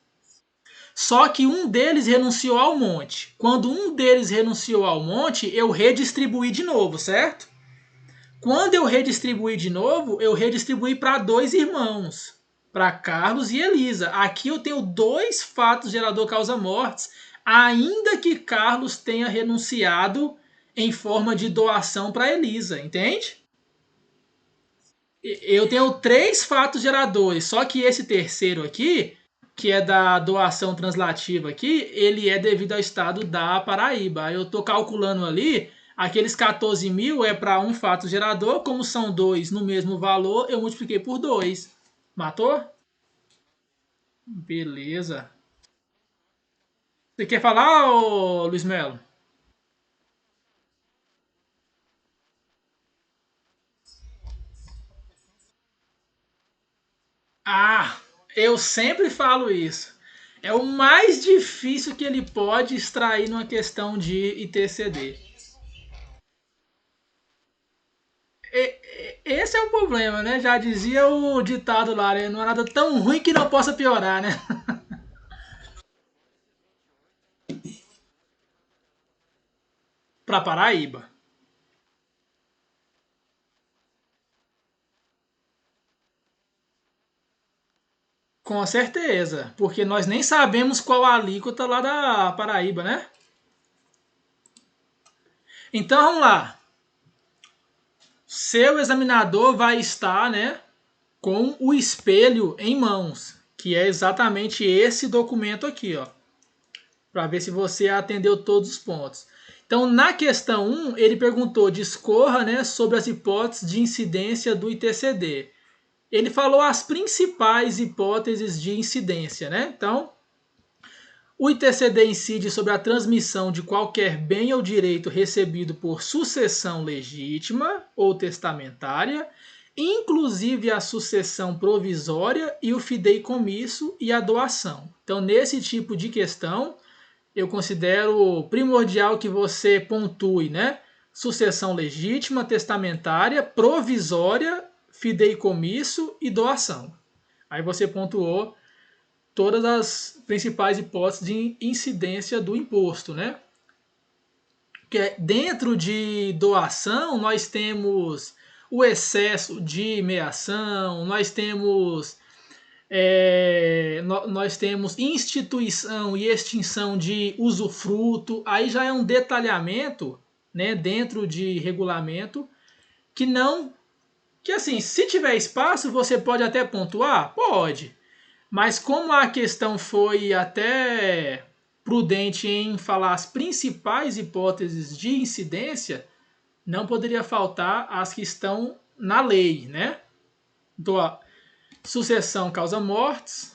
Só que um deles renunciou ao monte. Quando um deles renunciou ao monte, eu redistribuí de novo, certo? Quando eu redistribuí de novo, eu redistribuí para dois irmãos, para Carlos e Elisa. Aqui eu tenho dois fatos gerador causa mortes, ainda que Carlos tenha renunciado em forma de doação para Elisa, entende? Eu tenho três fatos geradores, só que esse terceiro aqui, que é da doação translativa aqui, ele é devido ao estado da Paraíba. Eu estou calculando ali, aqueles 14 mil é para um fato gerador, como são dois no mesmo valor, eu multipliquei por dois. Matou? Beleza. Você quer falar, ô Luiz Melo? Ah, eu sempre falo isso. É o mais difícil que ele pode extrair numa questão de ITCD. Esse é o problema, né? Já dizia o ditado lá, né? Não é nada tão ruim que não possa piorar, né? Pra Paraíba. Com certeza. Porque nós nem sabemos qual a alíquota lá da Paraíba, né? Então vamos lá. Seu examinador vai estar, né? Com o espelho em mãos. Que é exatamente esse documento aqui, ó. Para ver se você atendeu todos os pontos. Então, na questão 1, ele perguntou: discorra, né, sobre as hipóteses de incidência do ITCD. Ele falou as principais hipóteses de incidência, né? Então, o ITCD incide sobre a transmissão de qualquer bem ou direito recebido por sucessão legítima ou testamentária, inclusive a sucessão provisória e o fideicomisso e a doação. Então, nesse tipo de questão, eu considero primordial que você pontue, né? Sucessão legítima, testamentária, provisória, fideicomisso e doação. Aí você pontuou todas as principais hipóteses de incidência do imposto, né? Que dentro de doação nós temos o excesso de meação, nós temos Nós temos instituição e extinção de usufruto, aí já é um detalhamento, né, dentro de regulamento, que não, que assim, se tiver espaço, você pode até pontuar? Pode, mas como a questão foi até prudente em falar as principais hipóteses de incidência, não poderia faltar as que estão na lei, né? Então, ó, sucessão causa mortes,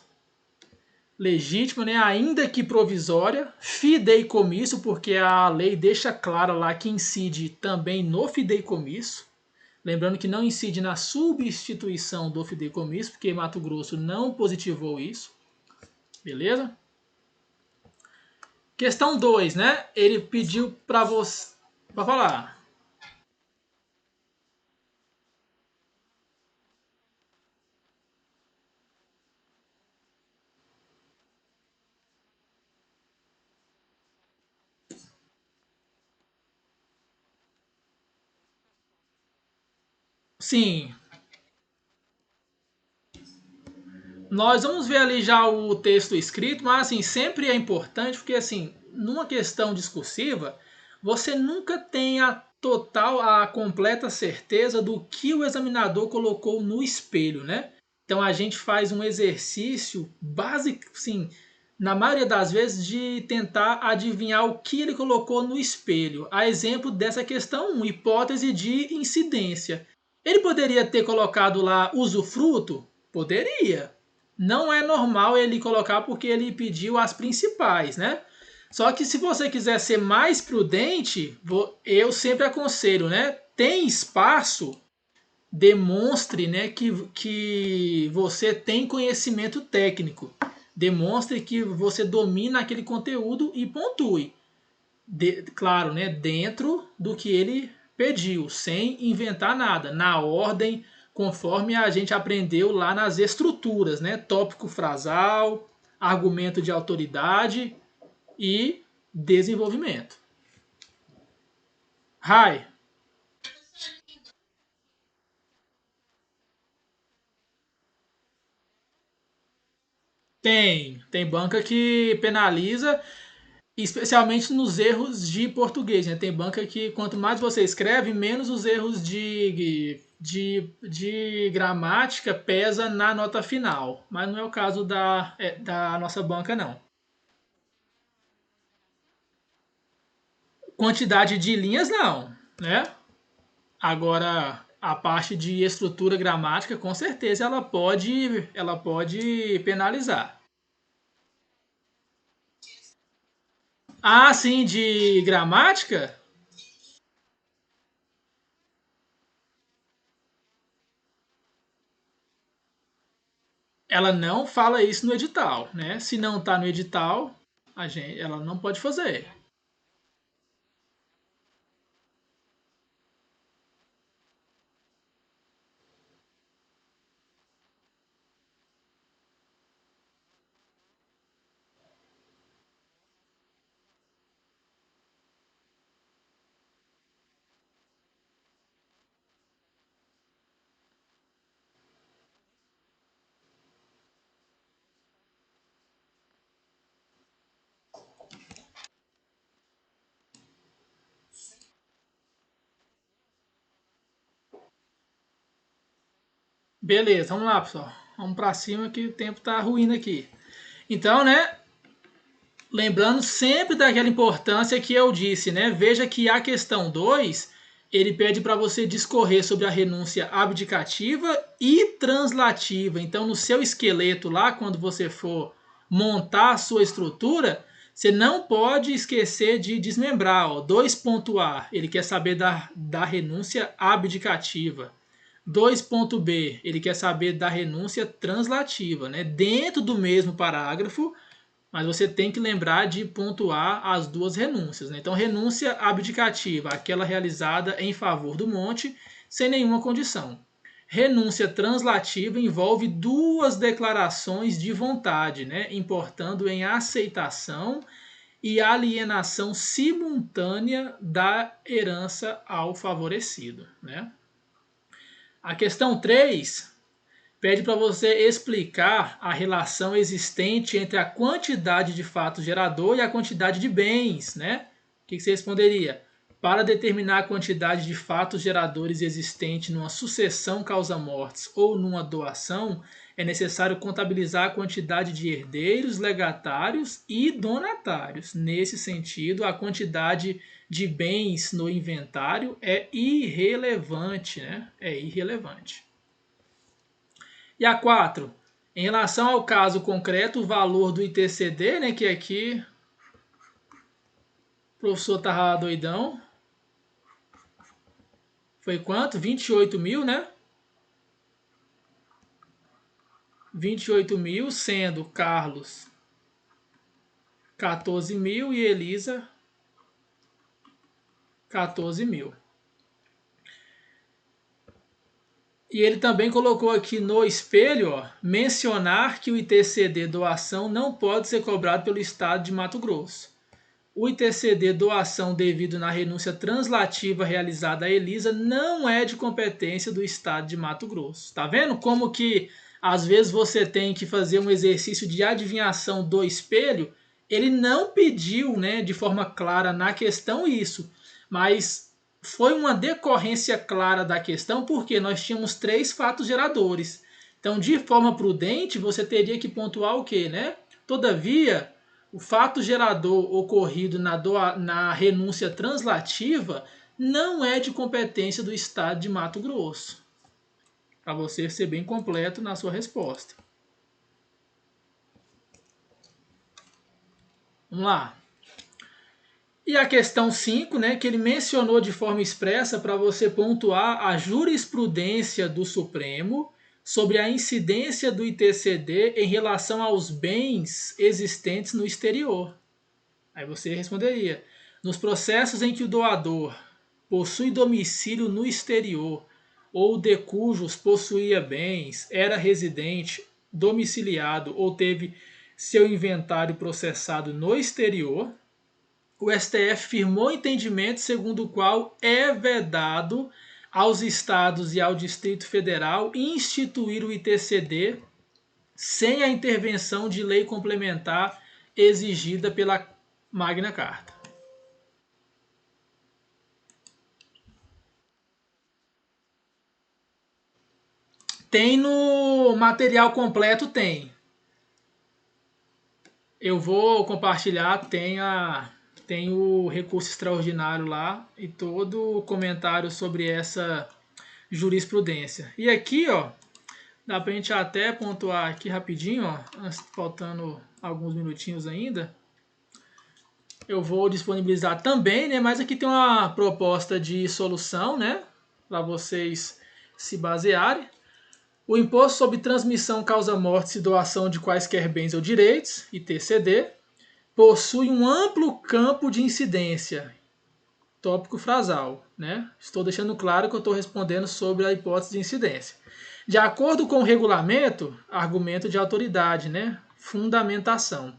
legítima, né? Ainda que provisória, fideicomisso, porque a lei deixa claro lá que incide também no fideicomisso. Lembrando que não incide na substituição do fideicomisso, porque Mato Grosso não positivou isso. Beleza? Questão 2, né? Ele pediu para você. Para falar. Sim, nós vamos ver ali já o texto escrito, mas assim, sempre é importante porque assim, numa questão discursiva, você nunca tem a total, a completa certeza do que o examinador colocou no espelho, né? Então a gente faz um exercício básico, sim, na maioria das vezes de tentar adivinhar o que ele colocou no espelho. A exemplo dessa questão 1, hipótese de incidência. Ele poderia ter colocado lá usufruto? Poderia. Não é normal ele colocar porque ele pediu as principais, né? Só que se você quiser ser mais prudente, eu sempre aconselho, né? Tem espaço, demonstre, né, que você tem conhecimento técnico. Demonstre que você domina aquele conteúdo e pontue. Claro, né, dentro do que ele pediu, sem inventar nada, na ordem conforme a gente aprendeu lá nas estruturas, né? Tópico frasal, argumento de autoridade e desenvolvimento. Rai, tem banca que penaliza, especialmente nos erros de português, né? Tem banca que quanto mais você escreve, menos os erros de gramática pesa na nota final. Mas não é o caso da nossa banca, não. Quantidade de linhas, não, né? Agora, a parte de estrutura gramática, com certeza, ela pode penalizar. Ah, sim, de gramática, ela não fala isso no edital, né? Se não está no edital, ela não pode fazer. Beleza, vamos lá, pessoal. Vamos para cima que o tempo tá ruim aqui. Então, né, lembrando sempre daquela importância que eu disse, né? Veja que a questão 2 ele pede para você discorrer sobre a renúncia abdicativa e translativa. Então, no seu esqueleto lá, quando você for montar a sua estrutura, você não pode esquecer de desmembrar. Ó, 2.A, ele quer saber da renúncia abdicativa. 2.B, ele quer saber da renúncia translativa, né? Dentro do mesmo parágrafo, mas você tem que lembrar de pontuar as duas renúncias, né? Então, renúncia abdicativa, aquela realizada em favor do monte, sem nenhuma condição. Renúncia translativa envolve duas declarações de vontade, né? Importando em aceitação e alienação simultânea da herança ao favorecido, né? A questão 3 pede para você explicar a relação existente entre a quantidade de fato gerador e a quantidade de bens, né? O que você responderia? Para determinar a quantidade de fatos geradores existente numa sucessão causa-mortes ou numa doação, é necessário contabilizar a quantidade de herdeiros, legatários e donatários. Nesse sentido, a quantidade de bens no inventário é irrelevante, né? É irrelevante. E a 4, em relação ao caso concreto, o valor do ITCD, né, que aqui o professor tava doidão. Foi quanto? 28 mil, né? 28 mil, sendo Carlos 14 mil e Elisa 14 mil. E ele também colocou aqui no espelho, ó, mencionar que o ITCD doação não pode ser cobrado pelo Estado de Mato Grosso. O ITCD doação devido na renúncia translativa realizada a Elisa não é de competência do Estado de Mato Grosso. Tá vendo como que às vezes você tem que fazer um exercício de adivinhação do espelho? Ele não pediu, né, de forma clara na questão isso, mas foi uma decorrência clara da questão porque nós tínhamos 3 fatos geradores. Então, de forma prudente, você teria que pontuar o quê, né? Todavia, o fato gerador ocorrido na renúncia translativa não é de competência do Estado de Mato Grosso. Para você ser bem completo na sua resposta. Vamos lá. E a questão 5, né, que ele mencionou de forma expressa para você pontuar a jurisprudência do Supremo sobre a incidência do ITCD em relação aos bens existentes no exterior. Aí você responderia: nos processos em que o doador possui domicílio no exterior ou de cujos possuía bens, era residente, domiciliado ou teve seu inventário processado no exterior, o STF firmou entendimento segundo o qual é vedado aos estados e ao Distrito Federal instituir o ITCD sem a intervenção de lei complementar exigida pela Magna Carta. Tem no material completo, tem. Eu vou compartilhar, tem o recurso extraordinário lá e todo o comentário sobre essa jurisprudência. E aqui, ó, dá pra gente até pontuar aqui rapidinho, ó, faltando alguns minutinhos ainda. Eu vou disponibilizar também, né, mas aqui tem uma proposta de solução, né, para vocês se basearem. O imposto sobre transmissão, causa-mortes e doação de quaisquer bens ou direitos, ITCD, possui um amplo campo de incidência. Tópico frasal, né? Estou deixando claro que eu estou respondendo sobre a hipótese de incidência. De acordo com o regulamento, argumento de autoridade, né? Fundamentação.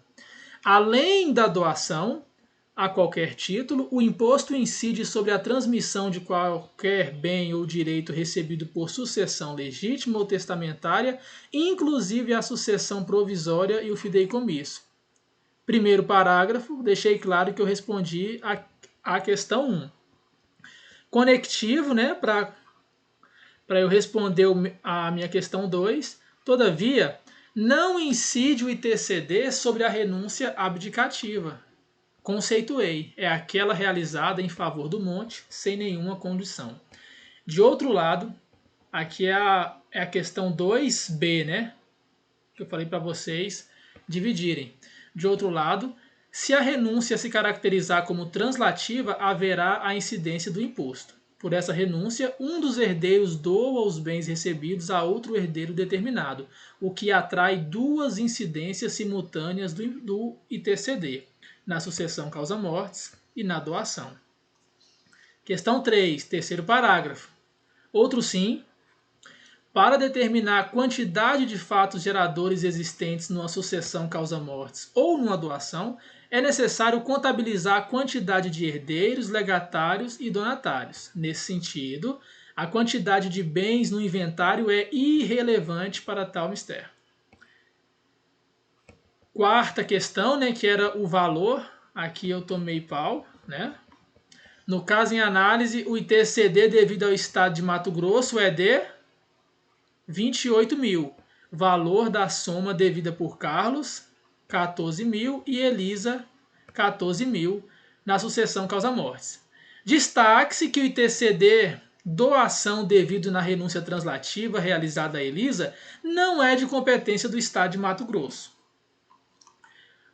Além da doação, a qualquer título, o imposto incide sobre a transmissão de qualquer bem ou direito recebido por sucessão legítima ou testamentária, inclusive a sucessão provisória e o fideicomisso. Primeiro parágrafo, deixei claro que eu respondi a questão 1. Conectivo, né, para eu responder a minha questão 2, todavia, não incide o ITCD sobre a renúncia abdicativa. Conceituei, é aquela realizada em favor do monte, sem nenhuma condição. De outro lado, aqui é a questão 2b, né? Que eu falei para vocês dividirem. De outro lado, se a renúncia se caracterizar como translativa, haverá a incidência do imposto. Por essa renúncia, um dos herdeiros doa os bens recebidos a outro herdeiro determinado, o que atrai 2 incidências simultâneas do ITCD. Na sucessão causa-mortes e na doação. Questão 3, terceiro parágrafo. Outro sim. Para determinar a quantidade de fatos geradores existentes numa sucessão causa-mortes ou numa doação, é necessário contabilizar a quantidade de herdeiros, legatários e donatários. Nesse sentido, A quantidade de bens no inventário é irrelevante para tal mistério. Quarta questão, né, que era o valor. Aqui eu tomei pau, né? No caso em análise, o ITCD devido ao estado de Mato Grosso é de 28 mil. Valor da soma devida por Carlos, 14 mil, e Elisa, 14 mil, na sucessão causa-mortes. Destaque-se que o ITCD doação devido na renúncia translativa realizada a Elisa não é de competência do Estado de Mato Grosso.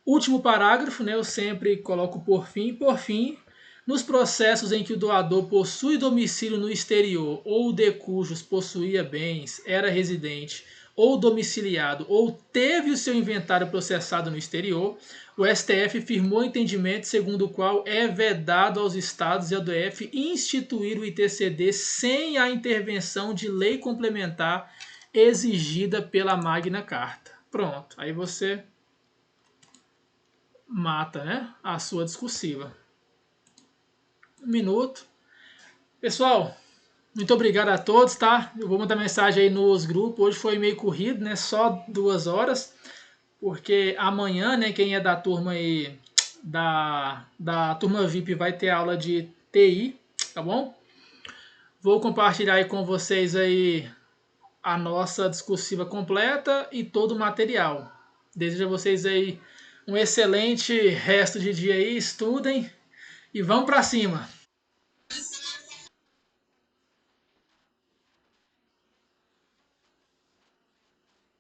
Último parágrafo, né, eu sempre coloco por fim. Por fim, nos processos em que o doador possui domicílio no exterior ou de cujos possuía bens, era residente ou domiciliado ou teve o seu inventário processado no exterior, o STF firmou entendimento segundo o qual é vedado aos estados e ao DF instituir o ITCD sem a intervenção de lei complementar exigida pela Magna Carta. Pronto, aí você mata, né, a sua discursiva. Um minuto. Pessoal, muito obrigado a todos, tá? Eu vou mandar mensagem aí nos grupos. Hoje foi meio corrido, né? Só 2 horas. Porque amanhã, né, quem é da turma aí, da turma VIP vai ter aula de TI, tá bom? Vou compartilhar aí com vocês aí a nossa discursiva completa e todo o material. Desejo a vocês aí um excelente resto de dia aí, estudem e vamos para cima.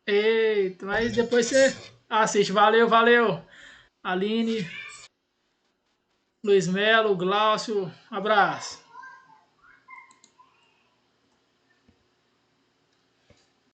Eita, mas depois você assiste. Valeu, valeu. Aline, Luiz Melo, Glaucio, abraço.